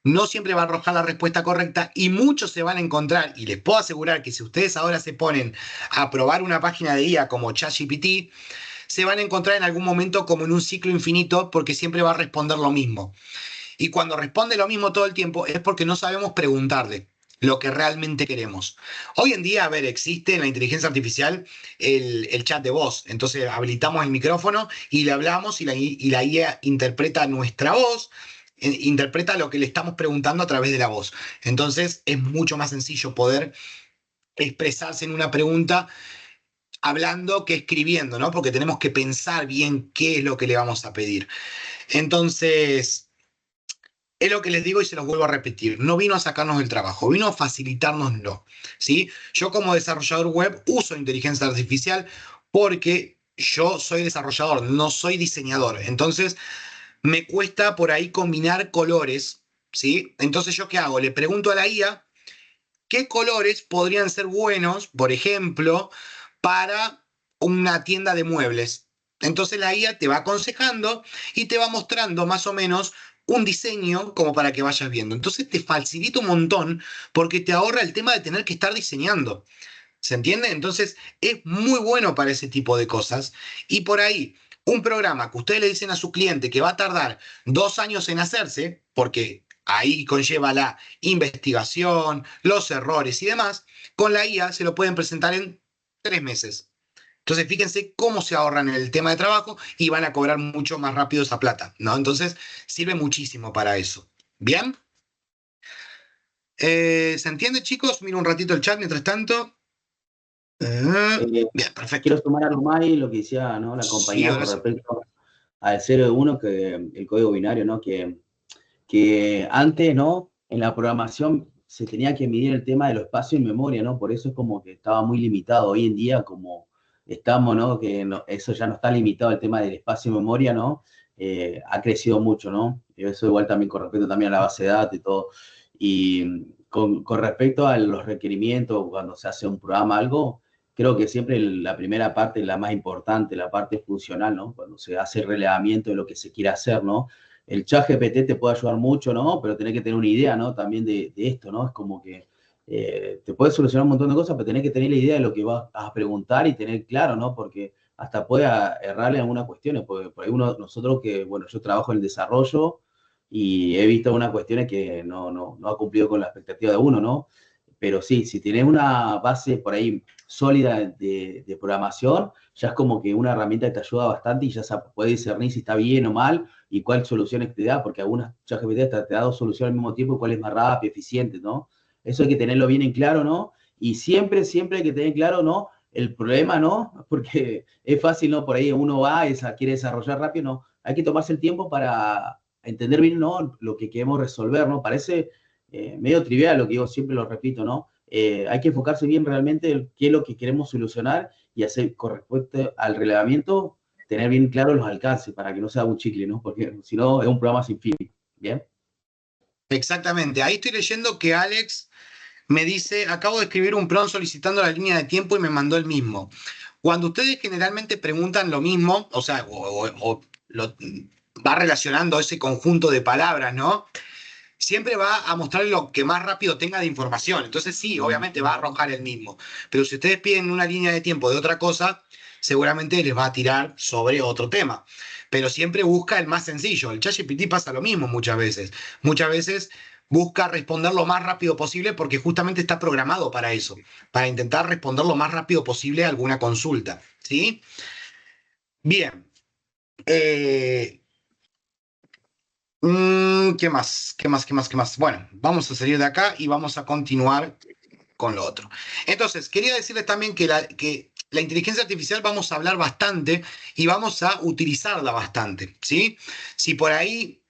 no siempre va a arrojar la respuesta correcta y muchos se van a encontrar, y les puedo asegurar que si ustedes ahora se ponen a probar una página de IA como ChatGPT, se van a encontrar en algún momento como en un ciclo infinito porque siempre va a responder lo mismo. Y cuando responde lo mismo todo el tiempo es porque no sabemos preguntarle lo que realmente queremos. Hoy en día, a ver, existe en la inteligencia artificial el chat de voz. Entonces habilitamos el micrófono y le hablamos y la IA interpreta nuestra voz, interpreta lo que le estamos preguntando a través de la voz. Entonces es mucho más sencillo poder expresarse en una pregunta hablando que escribiendo, ¿no? Porque tenemos que pensar bien qué es lo que le vamos a pedir. Entonces, es lo que les digo y se los vuelvo a repetir. No vino a sacarnos el trabajo, vino a facilitárnoslo, ¿sí? Yo como desarrollador web uso inteligencia artificial porque yo soy desarrollador, no soy diseñador. Entonces, me cuesta por ahí combinar colores, ¿sí? Entonces, ¿yo qué hago? Le pregunto a la IA qué colores podrían ser buenos, por ejemplo, para una tienda de muebles. Entonces la IA te va aconsejando y te va mostrando más o menos un diseño como para que vayas viendo. Entonces te facilita un montón porque te ahorra el tema de tener que estar diseñando. ¿Se entiende? Entonces es muy bueno para ese tipo de cosas. Y por ahí, un programa que ustedes le dicen a su cliente que va a tardar 2 años en hacerse, porque ahí conlleva la investigación, los errores y demás, con la IA se lo pueden presentar en 3 meses. Entonces, fíjense cómo se ahorran en el tema de trabajo y van a cobrar mucho más rápido esa plata, ¿no? Entonces, sirve muchísimo para eso. ¿Bien? ¿Se entiende, chicos? Miro un ratito el chat mientras tanto. Bien, perfecto. Quiero sumar algo más y lo que decía, ¿no? La compañía con respecto al 0 y 1, que el código binario, ¿no? Que antes, ¿no? En la programación se tenía que medir el tema de los espacios en memoria, ¿no? Por eso es como que estaba muy limitado. Hoy en día, como estamos, ¿no? Que eso ya no está limitado, el tema del espacio en memoria, ¿no? Ha crecido mucho, ¿no? Y eso igual también con respecto también a la base de datos y todo. Y con respecto a los requerimientos, cuando se hace un programa, algo, creo que siempre la primera parte es la más importante, la parte funcional, ¿no? Cuando se hace el relevamiento de lo que se quiere hacer, ¿no? el ChatGPT te puede ayudar mucho, ¿no? Pero tenés que tener una idea, ¿no? También de esto, ¿no? Es como que te puede solucionar un montón de cosas, pero tenés que tener la idea de lo que vas a preguntar y tener claro, ¿no? Porque hasta puede errarle en algunas cuestiones, porque por ahí nosotros que, bueno, yo trabajo en el desarrollo y he visto unas cuestiones que no ha cumplido con la expectativa de uno, ¿no? Pero sí, si tenés una base por ahí sólida de programación, ya es como que una herramienta que te ayuda bastante y ya puedes discernir si está bien o mal y cuál soluciones te da, porque algunas ChatGPT te da dos soluciones al mismo tiempo y cuál es más rápida, eficiente, ¿no? Eso hay que tenerlo bien en claro, ¿no? Y siempre hay que tener claro, ¿no? El problema, ¿no? Porque es fácil, ¿no? Por ahí uno va y quiere desarrollar rápido, ¿no? Hay que tomarse el tiempo para entender bien, ¿no? Lo que queremos resolver, ¿no? Parece medio trivial lo que digo, siempre lo repito, ¿no? Hay que enfocarse bien realmente en qué es lo que queremos solucionar y hacer con respecto al relevamiento, tener bien claros los alcances para que no sea un chicle, ¿no? Porque si no es un programa sin fin, ¿bien? Exactamente. Ahí estoy leyendo que Alex me dice, acabo de escribir un prompt solicitando la línea de tiempo y me mandó el mismo. Cuando ustedes generalmente preguntan lo mismo, o sea, va relacionando ese conjunto de palabras, ¿no? Siempre va a mostrar lo que más rápido tenga de información. Entonces sí, obviamente va a arrojar el mismo. Pero si ustedes piden una línea de tiempo de otra cosa, seguramente les va a tirar sobre otro tema. Pero siempre busca el más sencillo. El ChatGPT pasa lo mismo muchas veces. Muchas veces busca responder lo más rápido posible porque justamente está programado para eso, para intentar responder lo más rápido posible a alguna consulta. ¿Sí? Bien. Eh, ¿Qué más? ¿Qué más? ¿Qué más? ¿Qué más? Bueno, vamos a salir de acá y vamos a continuar con lo otro. Entonces, quería decirles también que la inteligencia artificial vamos a hablar bastante y vamos a utilizarla bastante, ¿sí? Si por ahí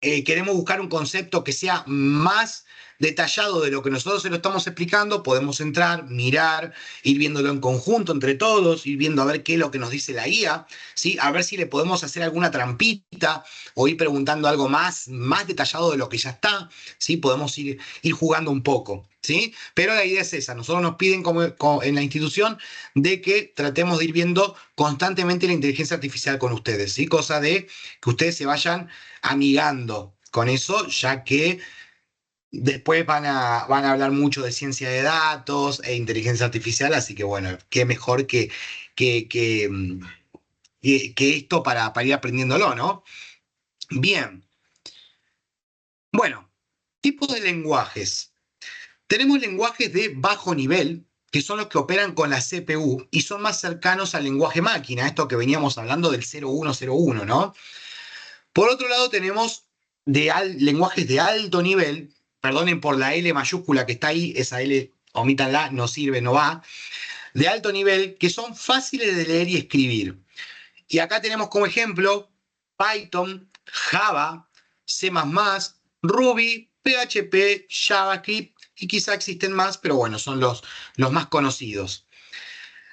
queremos buscar un concepto que sea más detallado de lo que nosotros se lo estamos explicando, podemos entrar, mirar, ir viéndolo en conjunto entre todos, ir viendo a ver qué es lo que nos dice la guía, ¿sí? A ver si le podemos hacer alguna trampita o ir preguntando algo más detallado de lo que ya está, ¿sí? Podemos ir jugando un poco, ¿sí? Pero la idea es esa, nosotros nos piden en la institución de que tratemos de ir viendo constantemente la inteligencia artificial con ustedes, ¿sí? Cosa de que ustedes se vayan amigando con eso, ya que después van a hablar mucho de ciencia de datos e inteligencia artificial, así que bueno, qué mejor que, que, mm, que esto para ir aprendiéndolo, ¿no? Bien, bueno, tipos de lenguajes. Tenemos lenguajes de bajo nivel, que son los que operan con la CPU y son más cercanos al lenguaje máquina, esto que veníamos hablando del 0101, ¿no? Por otro lado, tenemos lenguajes de alto nivel, perdonen por la L mayúscula que está ahí, esa L, omítanla, no sirve, no va, de alto nivel, que son fáciles de leer y escribir. Y acá tenemos como ejemplo Python, Java, C++, Ruby, PHP, JavaScript, y quizá existen más, pero bueno, son los más conocidos.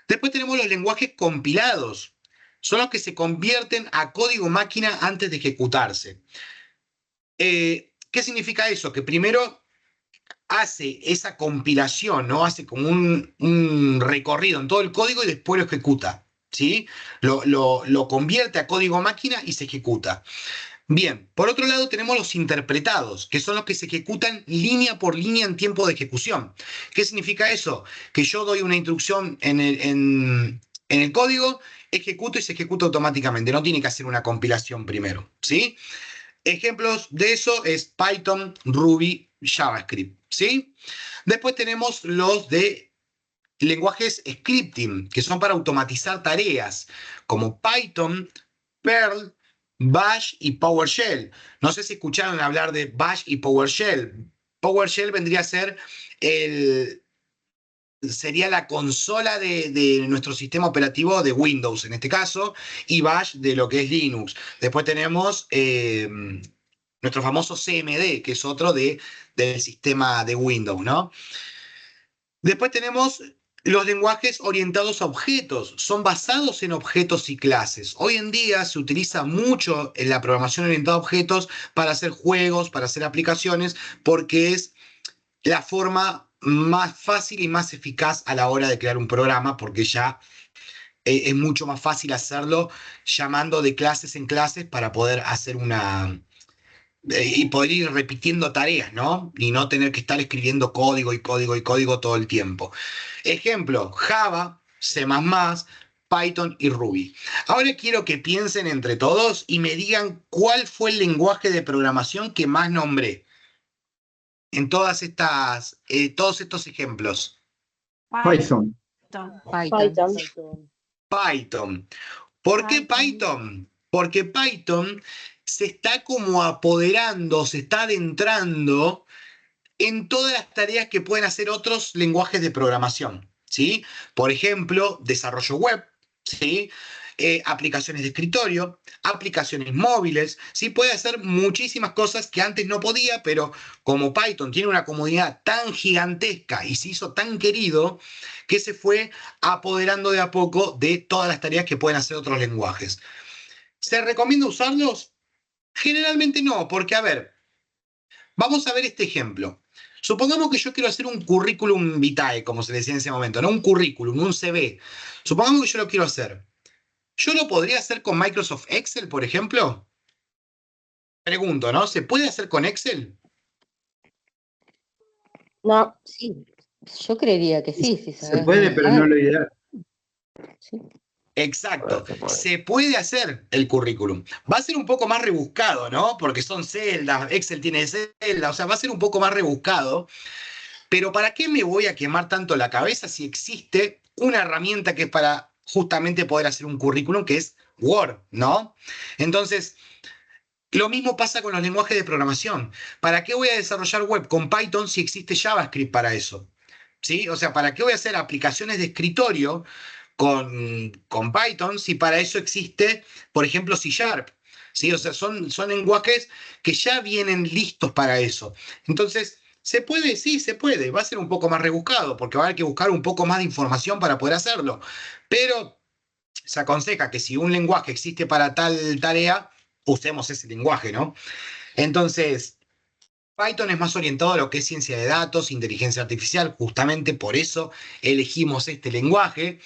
Después tenemos los lenguajes compilados. Son los que se convierten a código máquina antes de ejecutarse. ¿Qué significa eso? Que primero hace esa compilación, ¿no? Hace como un recorrido en todo el código y después lo ejecuta, ¿sí? Lo convierte a código máquina y se ejecuta. Bien, por otro lado tenemos los interpretados, que son los que se ejecutan línea por línea en tiempo de ejecución. ¿Qué significa eso? Que yo doy una instrucción en el código, ejecuto y se ejecuta automáticamente, no tiene que hacer una compilación primero, ¿sí? Ejemplos de eso es Python, Ruby, JavaScript, ¿sí? Después tenemos los de lenguajes scripting, que son para automatizar tareas, como Python, Perl, Bash y PowerShell. No sé si escucharon hablar de Bash y PowerShell. PowerShell vendría a ser sería la consola de nuestro sistema operativo de Windows en este caso, y Bash de lo que es Linux. Después tenemos nuestro famoso CMD, que es otro del sistema de Windows, ¿no? Después tenemos los lenguajes orientados a objetos, son basados en objetos y clases. Hoy en día se utiliza mucho en la programación orientada a objetos para hacer juegos, para hacer aplicaciones, porque es la forma más fácil y más eficaz a la hora de crear un programa, porque ya es mucho más fácil hacerlo llamando de clases en clases para poder hacer y poder ir repitiendo tareas, ¿no? Y no tener que estar escribiendo código y código y código todo el tiempo. Ejemplo, Java, C++, Python y Ruby. Ahora quiero que piensen entre todos y me digan cuál fue el lenguaje de programación que más nombré en todos estos ejemplos. Python. Python. Python. ¿Por qué Python? Porque Python se está como apoderando, se está adentrando en todas las tareas que pueden hacer otros lenguajes de programación, ¿sí? Por ejemplo, desarrollo web, ¿sí? Aplicaciones de escritorio, aplicaciones móviles, ¿sí? Puede hacer muchísimas cosas que antes no podía, pero como Python tiene una comunidad tan gigantesca y se hizo tan querido, que se fue apoderando de a poco de todas las tareas que pueden hacer otros lenguajes. ¿Se recomienda usarlos? Generalmente no, porque a ver, vamos a ver este ejemplo. Supongamos que yo quiero hacer un currículum vitae, como se decía en ese momento, no un currículum, un CV. Supongamos que yo lo quiero hacer. ¿Yo lo podría hacer con Microsoft Excel, por ejemplo? Pregunto, ¿no? ¿Se puede hacer con Excel? No. Sí, yo creería que sí, si Se sabes puede, pero no lo ideal. Sí. Exacto, se puede hacer el currículum. Va a ser un poco más rebuscado, ¿no? Porque son celdas, Excel tiene celdas, o sea, va a ser un poco más rebuscado. Pero ¿para qué me voy a quemar tanto la cabeza si existe una herramienta que es para justamente poder hacer un currículum, que es Word, ¿no? Entonces, lo mismo pasa con los lenguajes de programación. ¿Para qué voy a desarrollar web con Python si existe JavaScript para eso? ¿Sí? O sea, ¿para qué voy a hacer aplicaciones de escritorio con Python si para eso existe, por ejemplo, C Sharp? ¿Sí? O sea, son lenguajes que ya vienen listos para eso. Entonces, ¿se puede? Sí, se puede. Va a ser un poco más rebuscado porque va a haber que buscar un poco más de información para poder hacerlo. Pero se aconseja que si un lenguaje existe para tal tarea, usemos ese lenguaje, ¿no? Entonces, Python es más orientado a lo que es ciencia de datos, inteligencia artificial, justamente por eso elegimos este lenguaje.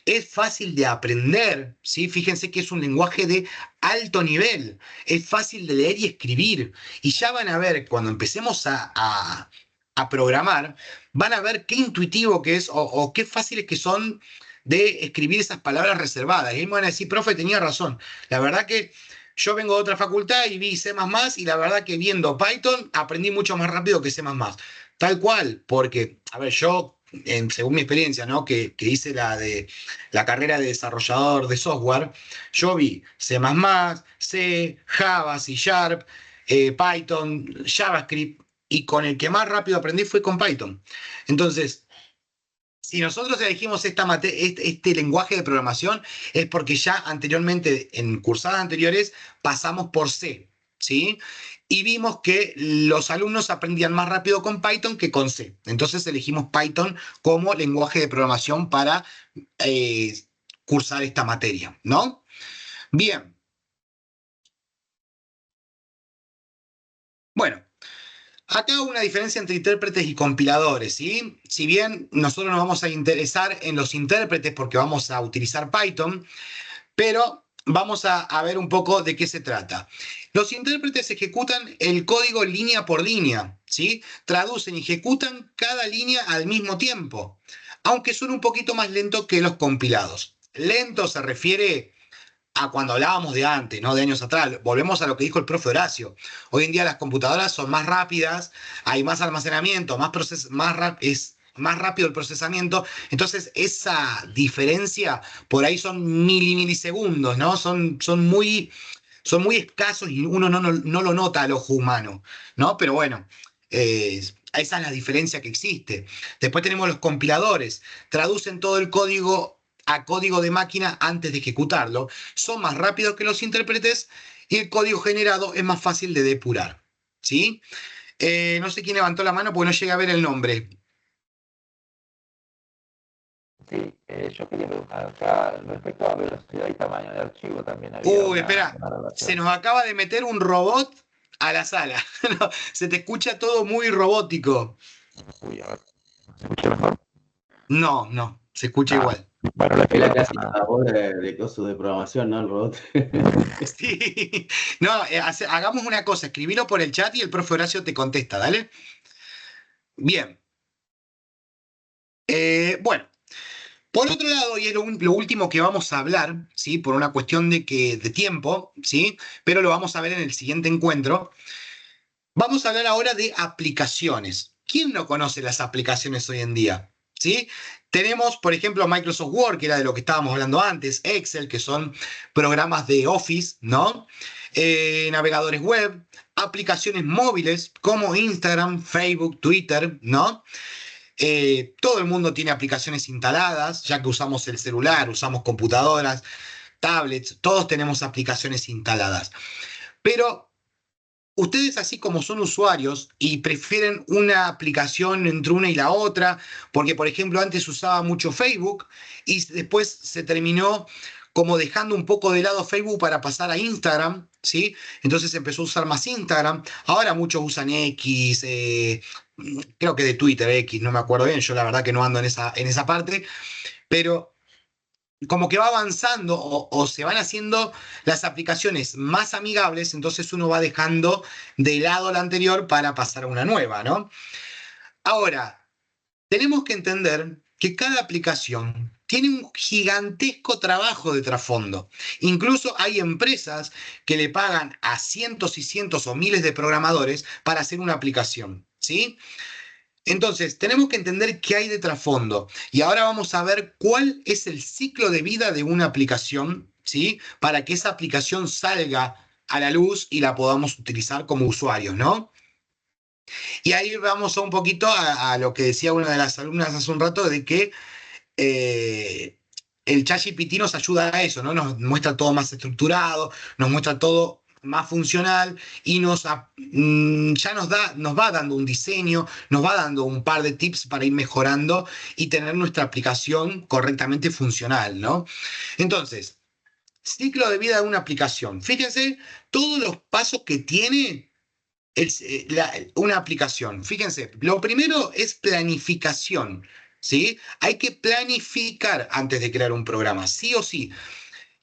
Es fácil de aprender, ¿sí? Fíjense que es un lenguaje de alto nivel, es fácil de leer y escribir. Y ya van a ver, cuando empecemos a programar, van a ver qué intuitivo que es o qué fáciles que son de escribir esas palabras reservadas. Y ahí me van a decir, profe, tenía razón. La verdad que yo vengo de otra facultad y vi C++, y la verdad que viendo Python aprendí mucho más rápido que C++. Tal cual, porque, a ver, yo, según mi experiencia, ¿no? Que hice la carrera de desarrollador de software, yo vi C++, C, Java, C Sharp, Python, JavaScript, y con el que más rápido aprendí fue con Python. Entonces, si nosotros elegimos este lenguaje de programación, es porque ya anteriormente, en cursadas anteriores, pasamos por C, ¿sí? Y vimos que los alumnos aprendían más rápido con Python que con C. Entonces elegimos Python como lenguaje de programación para eh, cursar esta materia, ¿no? Bien. Bueno, acá una diferencia entre intérpretes y compiladores, ¿sí? Si bien nosotros nos vamos a interesar en los intérpretes porque vamos a utilizar Python, pero vamos a ver un poco de qué se trata. Los intérpretes ejecutan el código línea por línea, ¿sí? Traducen y ejecutan cada línea al mismo tiempo, aunque son un poquito más lentos que los compilados. Lento se refiere a cuando hablábamos de antes, ¿no? De años atrás. Volvemos a lo que dijo el profe Horacio. Hoy en día las computadoras son más rápidas, hay más almacenamiento, es más rápido el procesamiento. Entonces, esa diferencia por ahí son milisegundos, ¿no? Son muy escasos y uno no lo nota al ojo humano, ¿no? Pero bueno, esa es la diferencia que existe. Después tenemos los compiladores. Traducen todo el código a código de máquina antes de ejecutarlo. Son más rápidos que los intérpretes y el código generado es más fácil de depurar, ¿sí? No sé quién levantó la mano porque no llegué a ver el nombre. Sí, yo quería preguntar acá respecto a velocidad y tamaño de archivo también había Espera, una se relación. nos acaba de meter un robot a la sala. No, se te escucha todo muy robótico. Uy, a ver, ¿se escucha mejor? No, se escucha Ah, igual. Bueno, la Es la escribo clásica voz de cosas de programación, ¿no? El robot. Sí. No, hagamos una cosa, escribilo por el chat y el profe Horacio te contesta, ¿dale? Bien. Bueno, por otro lado, y es lo último que vamos a hablar, ¿sí? Por una cuestión de tiempo, ¿sí? Pero lo vamos a ver en el siguiente encuentro. Vamos a hablar ahora de aplicaciones. ¿Quién no conoce las aplicaciones hoy en día? ¿Sí? Tenemos, por ejemplo, Microsoft Word, que era de lo que estábamos hablando antes, Excel, que son programas de Office, ¿no? Navegadores web, aplicaciones móviles como Instagram, Facebook, Twitter, ¿no? Todo el mundo tiene aplicaciones instaladas, ya que usamos el celular, usamos computadoras, tablets, todos tenemos aplicaciones instaladas. Pero ustedes, así como son usuarios y prefieren una aplicación entre una y la otra, porque por ejemplo antes usaba mucho Facebook y después se terminó como dejando un poco de lado Facebook para pasar a Instagram, ¿sí? Entonces empezó a usar más Instagram. Ahora muchos usan X, creo que de Twitter X, no me acuerdo bien, yo la verdad que no ando en esa parte, pero como que va avanzando o se van haciendo las aplicaciones más amigables, entonces uno va dejando de lado la anterior para pasar a una nueva, ¿no? Ahora, tenemos que entender que cada aplicación tiene un gigantesco trabajo de trasfondo. Incluso hay empresas que le pagan a cientos y cientos o miles de programadores para hacer una aplicación, ¿sí? Entonces, tenemos que entender qué hay de trasfondo. Y ahora vamos a ver cuál es el ciclo de vida de una aplicación, ¿sí? Para que esa aplicación salga a la luz y la podamos utilizar como usuarios, ¿no? Y ahí vamos a un poquito a lo que decía una de las alumnas hace un rato, de que eh, el ChatGPT nos ayuda a eso, ¿no? Nos muestra todo más estructurado, nos muestra todo más funcional y ya nos va dando un diseño, nos va dando un par de tips para ir mejorando y tener nuestra aplicación correctamente funcional, ¿no? Entonces, ciclo de vida de una aplicación. Fíjense todos los pasos que tiene una aplicación. Fíjense, lo primero es planificación, ¿sí? Hay que planificar antes de crear un programa, sí o sí.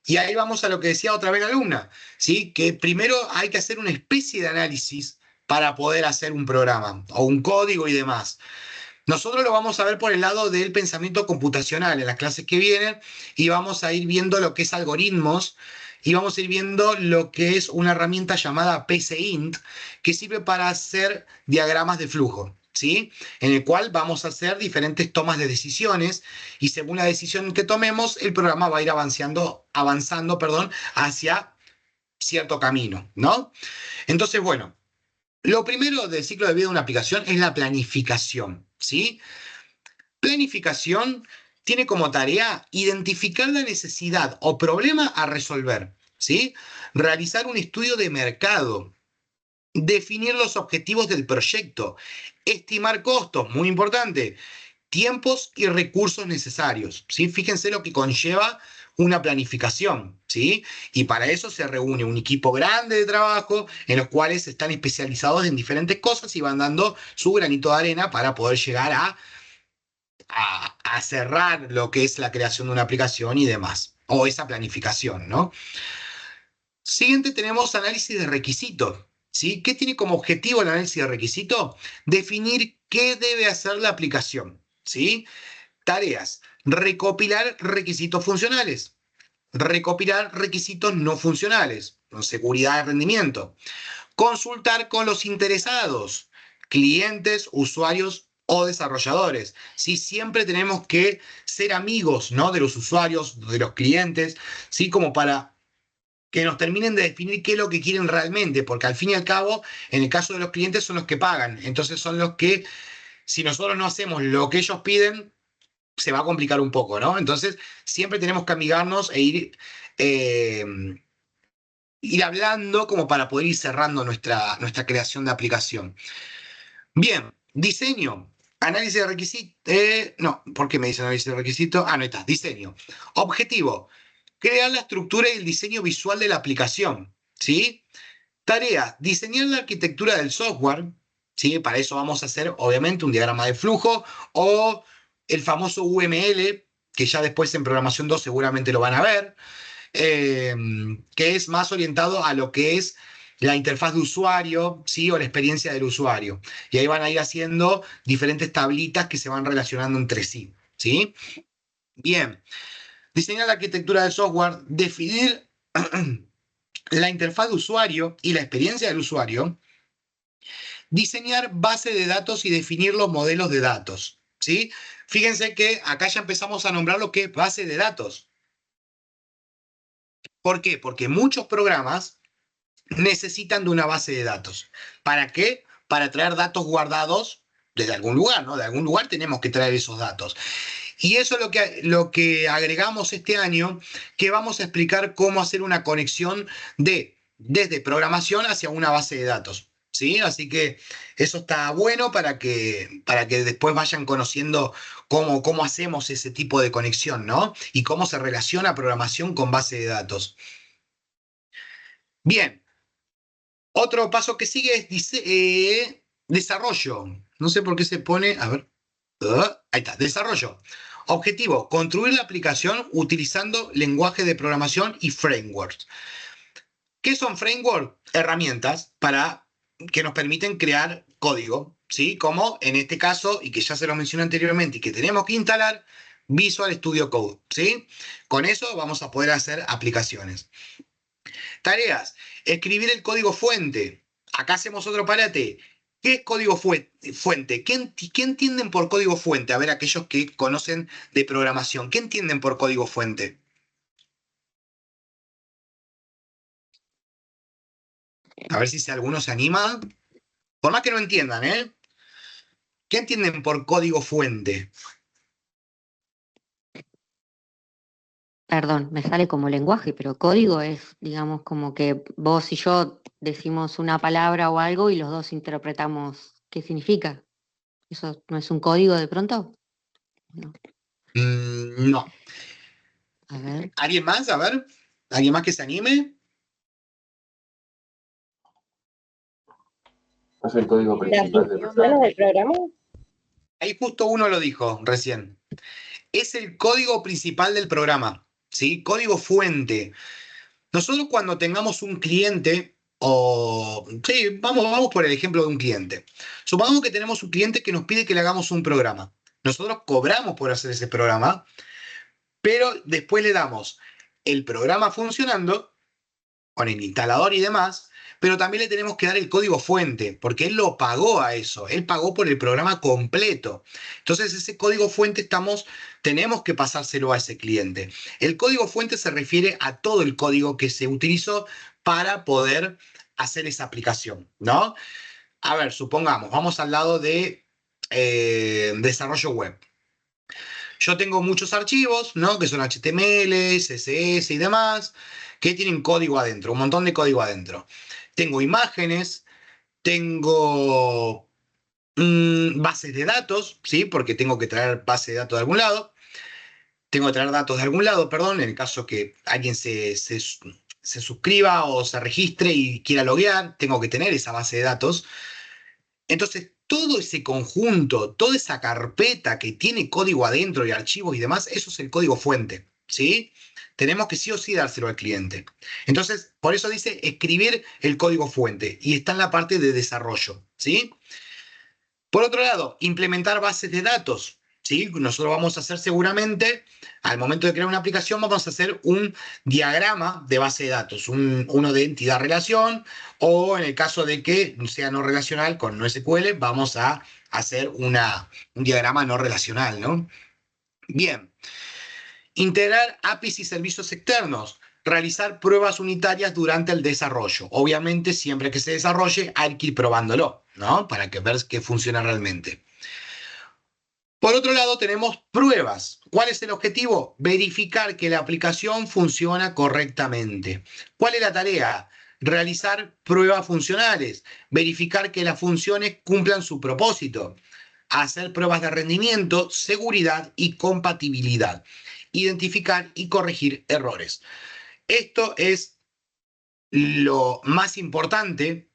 Y ahí vamos a lo que decía otra vez la alumna, ¿sí? Que primero hay que hacer una especie de análisis para poder hacer un programa o un código y demás. Nosotros lo vamos a ver por el lado del pensamiento computacional en las clases que vienen y vamos a ir viendo lo que es algoritmos y vamos a ir viendo lo que es una herramienta llamada PCInt que sirve para hacer diagramas de flujo, ¿sí? En el cual vamos a hacer diferentes tomas de decisiones y según la decisión que tomemos, el programa va a ir avanzando, perdón, hacia cierto camino, ¿no? Entonces, bueno. Lo primero del ciclo de vida de una aplicación es la planificación, ¿sí? Planificación tiene como tarea identificar la necesidad o problema a resolver, ¿sí? Realizar un estudio de mercado, definir los objetivos del proyecto, estimar costos, muy importante, tiempos y recursos necesarios, ¿sí? Fíjense lo que conlleva una planificación, ¿sí? Y para eso se reúne un equipo grande de trabajo en los cuales están especializados en diferentes cosas y van dando su granito de arena para poder llegar a cerrar lo que es la creación de una aplicación y demás, o esa planificación, ¿no? Siguiente tenemos análisis de requisitos, ¿sí? ¿Qué tiene como objetivo el análisis de requisitos? Definir qué debe hacer la aplicación, ¿sí? Tareas: recopilar requisitos funcionales, recopilar requisitos no funcionales, con seguridad de rendimiento, consultar con los interesados, clientes, usuarios o desarrolladores. ¿Sí? Siempre tenemos que ser amigos, ¿no? De los usuarios, de los clientes, ¿sí? Como para que nos terminen de definir qué es lo que quieren realmente, porque al fin y al cabo, en el caso de los clientes son los que pagan, entonces son los que, si nosotros no hacemos lo que ellos piden, se va a complicar un poco, ¿no? Entonces, siempre tenemos que amigarnos e eh, ir hablando como para poder ir cerrando nuestra creación de aplicación. Bien, diseño. Análisis de requisitos. No, ¿por qué me dice análisis de requisitos? Ah, no está. Diseño. Objetivo: crear la estructura y el diseño visual de la aplicación, ¿sí? Tarea: diseñar la arquitectura del software, ¿sí? Para eso vamos a hacer, obviamente, un diagrama de flujo o el famoso UML, que ya después en programación 2 seguramente lo van a ver, que es más orientado a lo que es la interfaz de usuario, ¿sí? O la experiencia del usuario. Y ahí van a ir haciendo diferentes tablitas que se van relacionando entre sí, ¿sí? Bien. Diseñar la arquitectura del software, definir la interfaz de usuario y la experiencia del usuario, diseñar base de datos y definir los modelos de datos, ¿sí? Fíjense que acá ya empezamos a nombrar lo que es base de datos. ¿Por qué? Porque muchos programas necesitan de una base de datos. ¿Para qué? Para traer datos guardados desde algún lugar, ¿no? De algún lugar tenemos que traer esos datos. Y eso es lo que agregamos este año, que vamos a explicar cómo hacer una conexión desde programación hacia una base de datos, ¿sí? Así que eso está bueno para que después vayan conociendo cómo hacemos ese tipo de conexión, ¿no? Y cómo se relaciona programación con base de datos. Bien. Otro paso que sigue es desarrollo. No sé por qué se pone. A ver. Ahí está. Desarrollo. Objetivo: construir la aplicación utilizando lenguaje de programación y frameworks. ¿Qué son frameworks? Herramientas que nos permiten crear código, ¿sí? Como en este caso, y que ya se lo mencioné anteriormente, y que tenemos que instalar Visual Studio Code, ¿sí? Con eso vamos a poder hacer aplicaciones. Tareas: escribir el código fuente. Acá hacemos otro parate. ¿Qué es código fuente? ¿Qué entienden por código fuente? A ver, aquellos que conocen de programación, ¿qué entienden por código fuente? A ver si alguno se anima. Por más que no entiendan, ¿eh? ¿Qué entienden por código fuente? Perdón, me sale como lenguaje, pero código es, digamos, como que vos y yo decimos una palabra o algo y los dos interpretamos qué significa. ¿Eso no es un código de pronto? No. No. A ver. ¿Alguien más? A ver. ¿Alguien más que se anime? ¿Es el código ¿Las principal del instrucciones del programa? Ahí justo uno lo dijo recién. Es el código principal del programa, ¿sí? Código fuente. Nosotros cuando tengamos un cliente, sí, vamos por el ejemplo de un cliente. Supongamos que tenemos un cliente que nos pide que le hagamos un programa. Nosotros cobramos por hacer ese programa, pero después le damos el programa funcionando con el instalador y demás, pero también le tenemos que dar el código fuente, porque él lo pagó a eso, él pagó por el programa completo. Entonces ese código fuente tenemos que pasárselo a ese cliente. El código fuente se refiere a todo el código que se utilizó para poder hacer esa aplicación, ¿no? A ver, supongamos, vamos al lado de desarrollo web. Yo tengo muchos archivos, ¿no? Que son HTML, CSS y demás, que tienen código adentro, un montón de código adentro. Tengo imágenes, tengo bases de datos, ¿sí? Porque tengo que traer base de datos de algún lado. Tengo que traer datos de algún lado, perdón, en el caso que alguien se suscriba o se registre y quiera loguear, tengo que tener esa base de datos. Entonces, todo ese conjunto, toda esa carpeta que tiene código adentro y archivos y demás, eso es el código fuente, ¿sí? Tenemos que sí o sí dárselo al cliente. Entonces, por eso dice escribir el código fuente y está en la parte de desarrollo, ¿sí? Por otro lado, implementar bases de datos, ¿sí? Nosotros vamos a hacer seguramente, al momento de crear una aplicación, vamos a hacer un diagrama de base de datos, uno de entidad-relación, o en el caso de que sea no relacional con NoSQL, vamos a hacer un diagrama no relacional, ¿no? Bien. Integrar APIs y servicios externos. Realizar pruebas unitarias durante el desarrollo. Obviamente, siempre que se desarrolle, hay que ir probándolo, ¿no? Para que ver que funciona realmente. Por otro lado, tenemos pruebas. ¿Cuál es el objetivo? Verificar que la aplicación funciona correctamente. ¿Cuál es la tarea? Realizar pruebas funcionales. Verificar que las funciones cumplan su propósito. Hacer pruebas de rendimiento, seguridad y compatibilidad. Identificar y corregir errores. Esto es lo más importante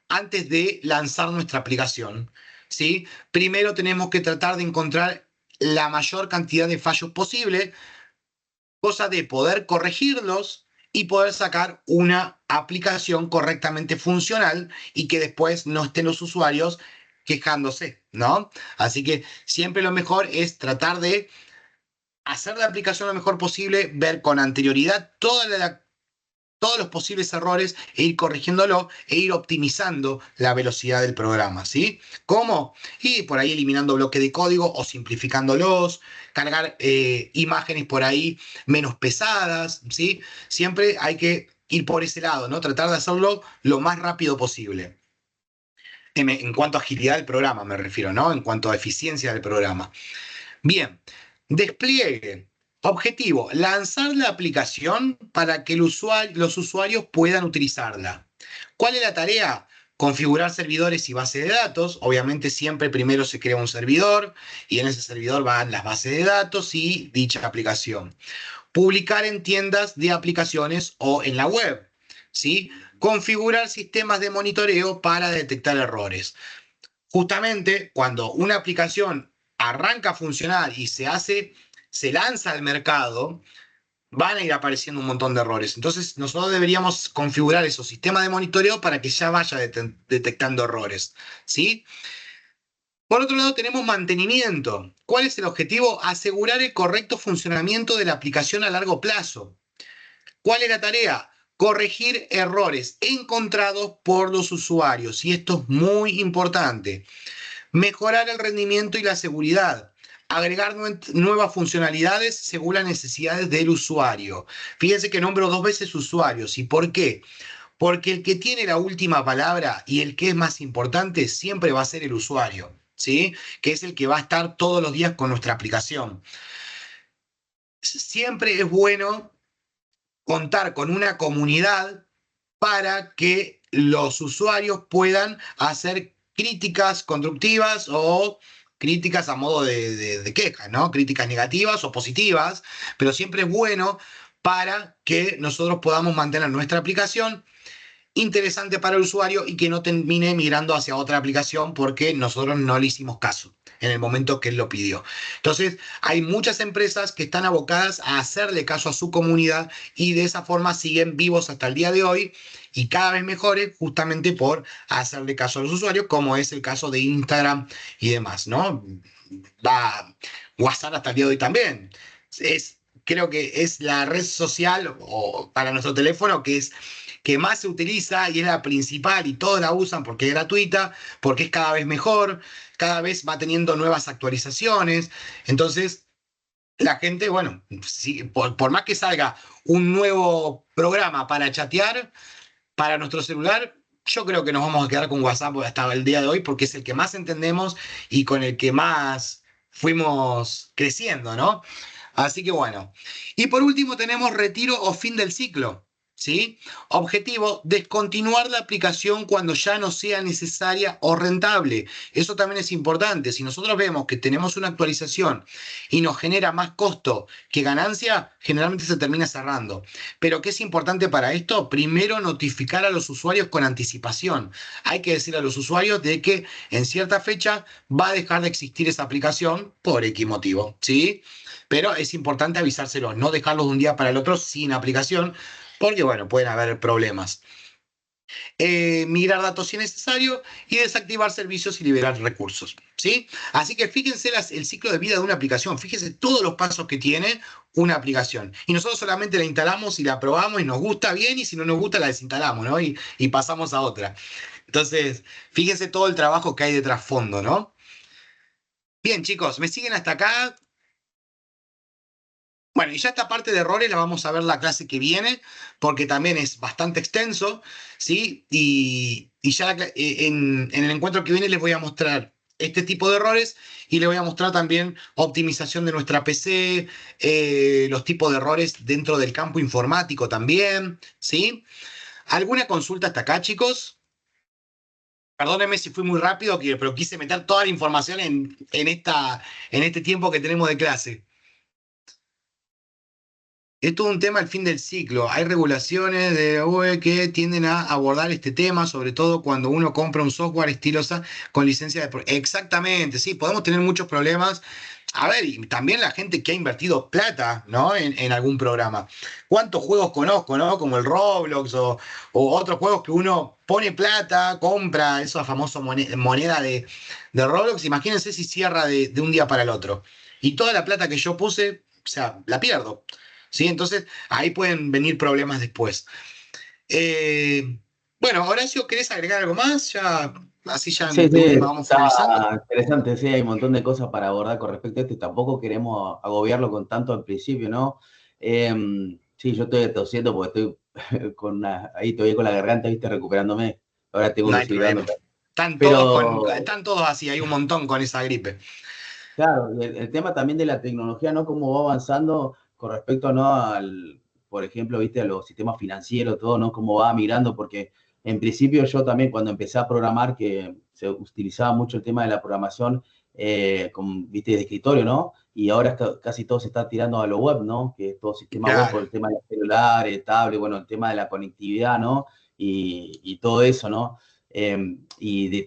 antes de lanzar nuestra aplicación, ¿sí? Primero tenemos que tratar de encontrar la mayor cantidad de fallos posible, cosa de poder corregirlos y poder sacar una aplicación correctamente funcional y que después no estén los usuarios quejándose, ¿no? Así que siempre lo mejor es tratar de hacer la aplicación lo mejor posible, ver con anterioridad todos los posibles errores e ir corrigiéndolo e ir optimizando la velocidad del programa, ¿sí? ¿Cómo? Y por ahí eliminando bloques de código o simplificándolos, cargar imágenes por ahí menos pesadas, ¿sí? Siempre hay que ir por ese lado, ¿no? Tratar de hacerlo lo más rápido posible. En cuanto a agilidad del programa me refiero, ¿no? En cuanto a eficiencia del programa. Bien, despliegue. Objetivo, lanzar la aplicación para que los usuarios puedan utilizarla. ¿Cuál es la tarea? Configurar servidores y bases de datos. Obviamente siempre primero se crea un servidor y en ese servidor van las bases de datos y dicha aplicación. Publicar en tiendas de aplicaciones o en la web, ¿sí? Configurar sistemas de monitoreo para detectar errores. Justamente cuando una aplicación arranca a funcionar y se lanza al mercado, van a ir apareciendo un montón de errores. Entonces, nosotros deberíamos configurar esos sistemas de monitoreo para que ya vaya detectando errores, ¿sí? Por otro lado, tenemos mantenimiento. ¿Cuál es el objetivo? Asegurar el correcto funcionamiento de la aplicación a largo plazo. ¿Cuál es la tarea? Corregir errores encontrados por los usuarios. Y esto es muy importante. Mejorar el rendimiento y la seguridad. Agregar nuevas funcionalidades según las necesidades del usuario. Fíjense que nombro 2 veces usuarios. ¿Y por qué? Porque el que tiene la última palabra y el que es más importante siempre va a ser el usuario, ¿sí? Que es el que va a estar todos los días con nuestra aplicación. Siempre es bueno contar con una comunidad para que los usuarios puedan hacer críticas constructivas o críticas a modo de queja, ¿no? Críticas negativas o positivas, pero siempre es bueno para que nosotros podamos mantener nuestra aplicación interesante para el usuario y que no termine migrando hacia otra aplicación porque nosotros no le hicimos caso en el momento que él lo pidió. Entonces, hay muchas empresas que están abocadas a hacerle caso a su comunidad y de esa forma siguen vivos hasta el día de hoy y cada vez mejores justamente por hacerle caso a los usuarios, como es el caso de Instagram y demás, ¿no? Va WhatsApp hasta el día de hoy también. Creo que es la red social o para nuestro teléfono que más se utiliza y es la principal y todos la usan porque es gratuita, porque es cada vez mejor, cada vez va teniendo nuevas actualizaciones. Entonces, la gente, bueno, si, por más que salga un nuevo programa para chatear para nuestro celular, yo creo que nos vamos a quedar con WhatsApp hasta el día de hoy porque es el que más entendemos y con el que más fuimos creciendo, ¿no? Así que bueno. Y por último tenemos retiro o fin del ciclo. ¿Sí? Objetivo, descontinuar la aplicación cuando ya no sea necesaria o rentable. Eso también es importante. Si nosotros vemos que tenemos una actualización y nos genera más costo que ganancia, generalmente se termina cerrando. Pero ¿qué es importante para esto? Primero, notificar a los usuarios con anticipación. Hay que decir a los usuarios de que en cierta fecha va a dejar de existir esa aplicación por X motivo, ¿sí? Pero es importante avisárselo, no dejarlos de un día para el otro sin aplicación, porque, bueno, pueden haber problemas. Migrar datos si es necesario y desactivar servicios y liberar recursos, ¿sí? Así que fíjense el ciclo de vida de una aplicación, fíjense todos los pasos que tiene una aplicación. Y nosotros solamente la instalamos y la probamos y nos gusta bien y si no nos gusta la desinstalamos, ¿no? Y pasamos a otra. Entonces, fíjense todo el trabajo que hay de trasfondo, ¿no? Bien, chicos, ¿me siguen hasta acá? Bueno, y ya esta parte de errores la vamos a ver la clase que viene, porque también es bastante extenso, ¿sí? Y ya en el encuentro que viene les voy a mostrar este tipo de errores y les voy a mostrar también optimización de nuestra PC, los tipos de errores dentro del campo informático también, ¿sí? ¿Alguna consulta hasta acá, chicos? Perdónenme si fui muy rápido, pero quise meter toda la información en este tiempo que tenemos de clase. Es todo un tema al fin del ciclo. Hay regulaciones de la UE que tienden a abordar este tema, sobre todo cuando uno compra un software estilosa con licencia de... Exactamente, sí, podemos tener muchos problemas A ver, y también la gente que ha invertido plata, ¿no? En algún programa. ¿Cuántos juegos conozco, ¿no? Como el Roblox o otros juegos que uno pone plata, compra esa famosa moneda de Roblox. Imagínense si cierra de un día para el otro. Y toda la plata que yo puse, o sea, la pierdo. ¿Sí? Entonces, ahí pueden venir problemas después. Eh, bueno, Horacio, ¿querés agregar algo más? Ya, así ya Sí, de sí, última vamos está finalizando. interesante, sí, hay un montón de cosas para abordar con respecto a esto y tampoco queremos agobiarlo con tanto al principio, ¿no? Sí, yo estoy tosiendo porque estoy ahí todavía con la garganta, viste, recuperándome. Ahora tengo No que hay seguir dando. problema. Pero, Están todos así, hay un montón con esa gripe. claro, y el tema también de la tecnología, ¿no? Cómo va avanzando con respecto, ¿no? Por ejemplo, viste, a los sistemas financieros, todo, ¿no? Cómo va migrando, porque en principio yo también cuando empecé a programar, que se utilizaba mucho el tema de la programación, viste, de escritorio, ¿no? Y ahora casi todo se está tirando a lo web, ¿no? Que es todo sistema web por Claro. el tema de los celulares, tablet, bueno, el tema de la conectividad, ¿no? Y todo eso, ¿no?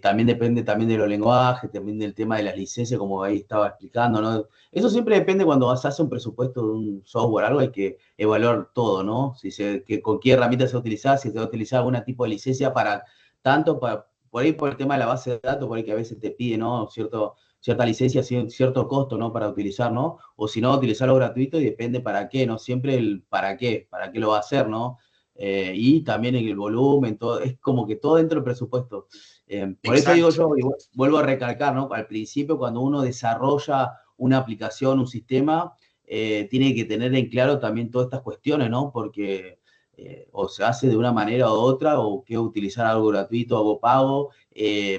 También depende también de los lenguajes, también del tema de las licencias, como ahí estaba explicando, ¿no? Eso siempre depende cuando se hace un presupuesto de un software, algo hay que evaluar todo, ¿no? Con qué herramienta se va a utilizar, si se va a utilizar algún tipo de licencia para tanto, por ahí por el tema de la base de datos, por ahí que a veces te pide, ¿no? Cierta licencia, cierto costo, ¿no? Para utilizar, ¿no? O si no, utilizarlo gratuito y depende para qué, ¿no? Siempre el para qué lo va a hacer, ¿no? Y también en el volumen, todo, es como que todo dentro del presupuesto. Por eso digo Exacto. yo, y vuelvo a recalcar, ¿no? Al principio, cuando uno desarrolla una aplicación, un sistema, tiene que tener en claro también todas estas cuestiones, ¿no? Porque o se hace de una manera u otra, o que utilizar algo gratuito, algo pago,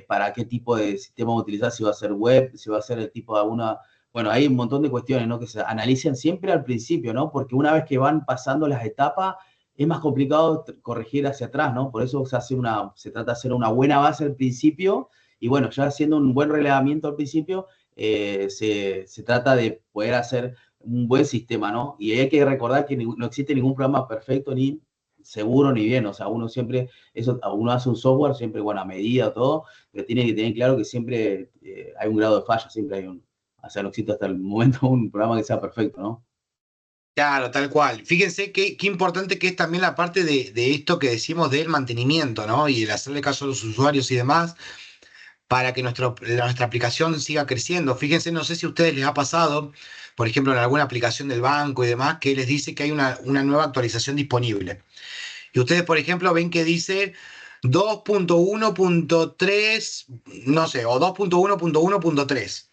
para qué tipo de sistema utilizar, si va a ser web, si va a ser el tipo de alguna... Bueno, hay un montón de cuestiones, ¿no? Que se analicen siempre al principio, ¿no? Porque una vez que van pasando las etapas, es más complicado corregir hacia atrás, ¿no? Por eso se trata de hacer una buena base al principio y bueno, ya haciendo un buen relevamiento al principio, se trata de poder hacer un buen sistema, ¿no? Y hay que recordar que no existe ningún programa perfecto ni seguro ni bien, o sea, uno hace un software siempre, bueno, a medida, todo, pero tiene que tener claro que siempre hay un grado de falla, siempre o sea, no existe hasta el momento un programa que sea perfecto, ¿no? Claro, tal cual. Fíjense qué importante que es también la parte de esto que decimos del mantenimiento, ¿no? Y el hacerle caso a los usuarios y demás, para que nuestra aplicación siga creciendo. Fíjense, no sé si a ustedes les ha pasado, por ejemplo, en alguna aplicación del banco y demás, que les dice que hay una nueva actualización disponible. Y ustedes, por ejemplo, ven que dice 2.1.3, no sé, o 2.1.1.3.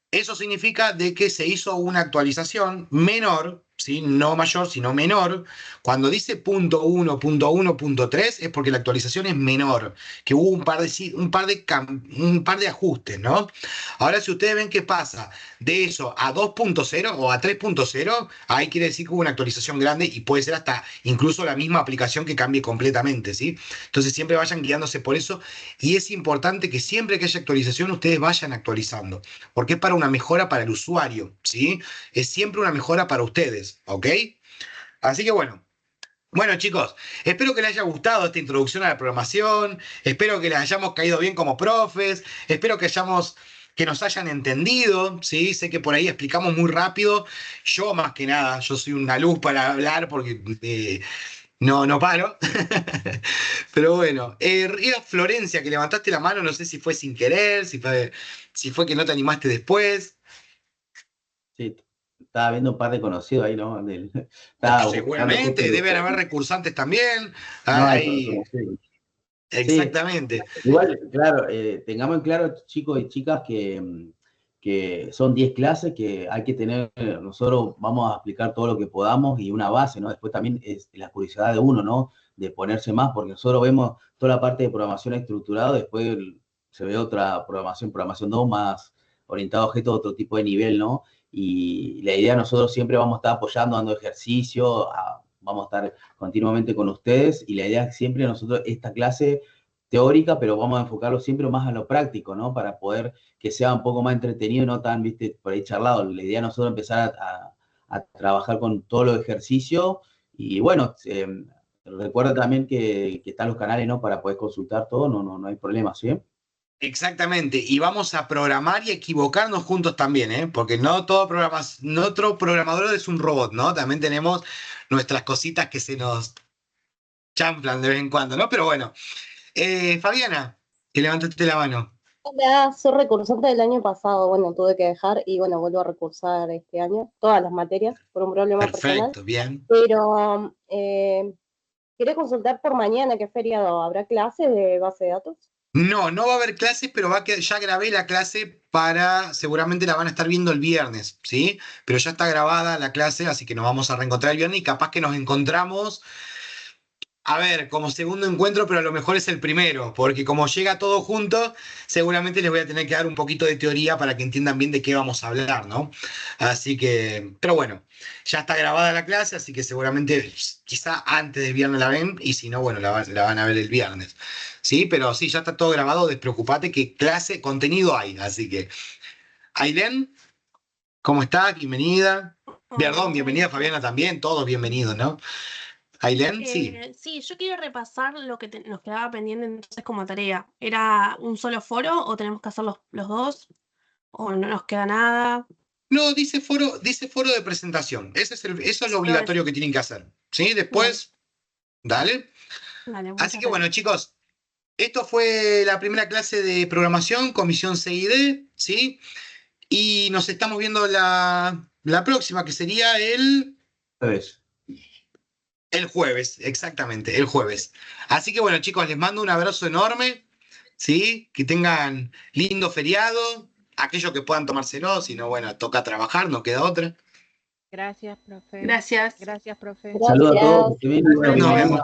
Eso significa de que se hizo una actualización menor, ¿sí? No mayor, sino menor. Cuando dice .1.1.3 es porque la actualización es menor, que hubo un par de ajustes, ¿no? Ahora, si ustedes ven qué pasa de eso a 2.0 o a 3.0, ahí quiere decir que hubo una actualización grande y puede ser hasta incluso la misma aplicación que cambie completamente, ¿sí? Entonces siempre vayan guiándose por eso y es importante que siempre que haya actualización ustedes vayan actualizando porque es para una mejora para el usuario, ¿sí? Es siempre una mejora para ustedes, ¿ok? Así que bueno. Bueno, chicos, espero que les haya gustado esta introducción a la programación, espero que les hayamos caído bien como profes, espero que nos hayan entendido, ¿sí? Sé que por ahí explicamos muy rápido, yo más que nada, yo soy una luz para hablar porque no paro. Pero bueno, era Florencia que levantaste la mano, no sé si fue sin querer, si fue que no te animaste después. Sí, estaba viendo un par de conocidos ahí, ¿no? Estaba buscando justo. Seguramente, deben haber recursantes también. No, Ah, hay ahí, conocidos. Sí, exactamente. igual, claro, tengamos en claro, chicos y chicas, que son 10 clases que hay que tener, nosotros vamos a explicar todo lo que podamos y una base, ¿no? Después también es la curiosidad de uno, ¿no? De ponerse más, porque nosotros vemos toda la parte de programación estructurada, después se ve otra programación 2 más orientada a objetos, otro tipo de nivel, ¿no? Y la idea, nosotros siempre vamos a estar apoyando, dando ejercicio, vamos a estar continuamente con ustedes y la idea es siempre nosotros esta clase teórica, pero vamos a enfocarlo siempre más a lo práctico, ¿no? Para poder que sea un poco más entretenido y no tan, viste, por ahí charlado. La idea de nosotros empezar a trabajar con todos los ejercicios y bueno, recuerda también que están los canales, ¿no? Para poder consultar todo, no hay problema, ¿sí? Exactamente, y vamos a programar y equivocarnos juntos también, ¿eh? Porque no todo no otro programador es un robot, ¿no? También tenemos nuestras cositas que se nos chanflan de vez en cuando, ¿no? Pero bueno, Fabiana, que levantaste la mano. Hola, soy recursante del año pasado. Bueno, tuve que dejar y bueno, vuelvo a recursar este año, todas las materias, por un problema personal. Perfecto, bien. Pero quería consultar por mañana, ¿qué feriado? ¿Habrá clases de base de datos? No, no va a haber clases, pero ya grabé la clase seguramente la van a estar viendo el viernes, ¿sí? Pero ya está grabada la clase, así que nos vamos a reencontrar el viernes y capaz que nos encontramos. A ver, como segundo encuentro, pero a lo mejor es el primero, porque como llega todo junto, seguramente les voy a tener que dar un poquito de teoría para que entiendan bien de qué vamos a hablar, ¿no? Así que, pero bueno, ya está grabada la clase, así que seguramente quizá antes del viernes la ven, y si no, bueno, la van a ver el viernes. Sí, pero sí, ya está todo grabado, despreocupate que clase, contenido hay, así que. Ailén, ¿cómo estás? Bienvenida. Perdón, bienvenida Fabiana también, todos bienvenidos, ¿no? Ailén, sí. Sí, yo quiero repasar lo que nos quedaba pendiente entonces como tarea. ¿Era un solo foro o tenemos que hacer los dos? ¿O no nos queda nada? No, dice foro de presentación. Eso es lo obligatorio que tienen que hacer. ¿Sí? Después, dale. Dale, Así que bueno, chicos, esto fue la primera clase de programación, comisión CID, ¿sí? Y nos estamos viendo la próxima, que sería Jueves. el jueves, exactamente, el jueves. Así que bueno, chicos, les mando un abrazo enorme, ¿sí? Que tengan lindo feriado. Aquellos que puedan tomárselo, si no, bueno, toca trabajar, no queda otra. Gracias, profe. Gracias. Gracias, profe. Saludos a todos. Que estén bien. Nos vemos.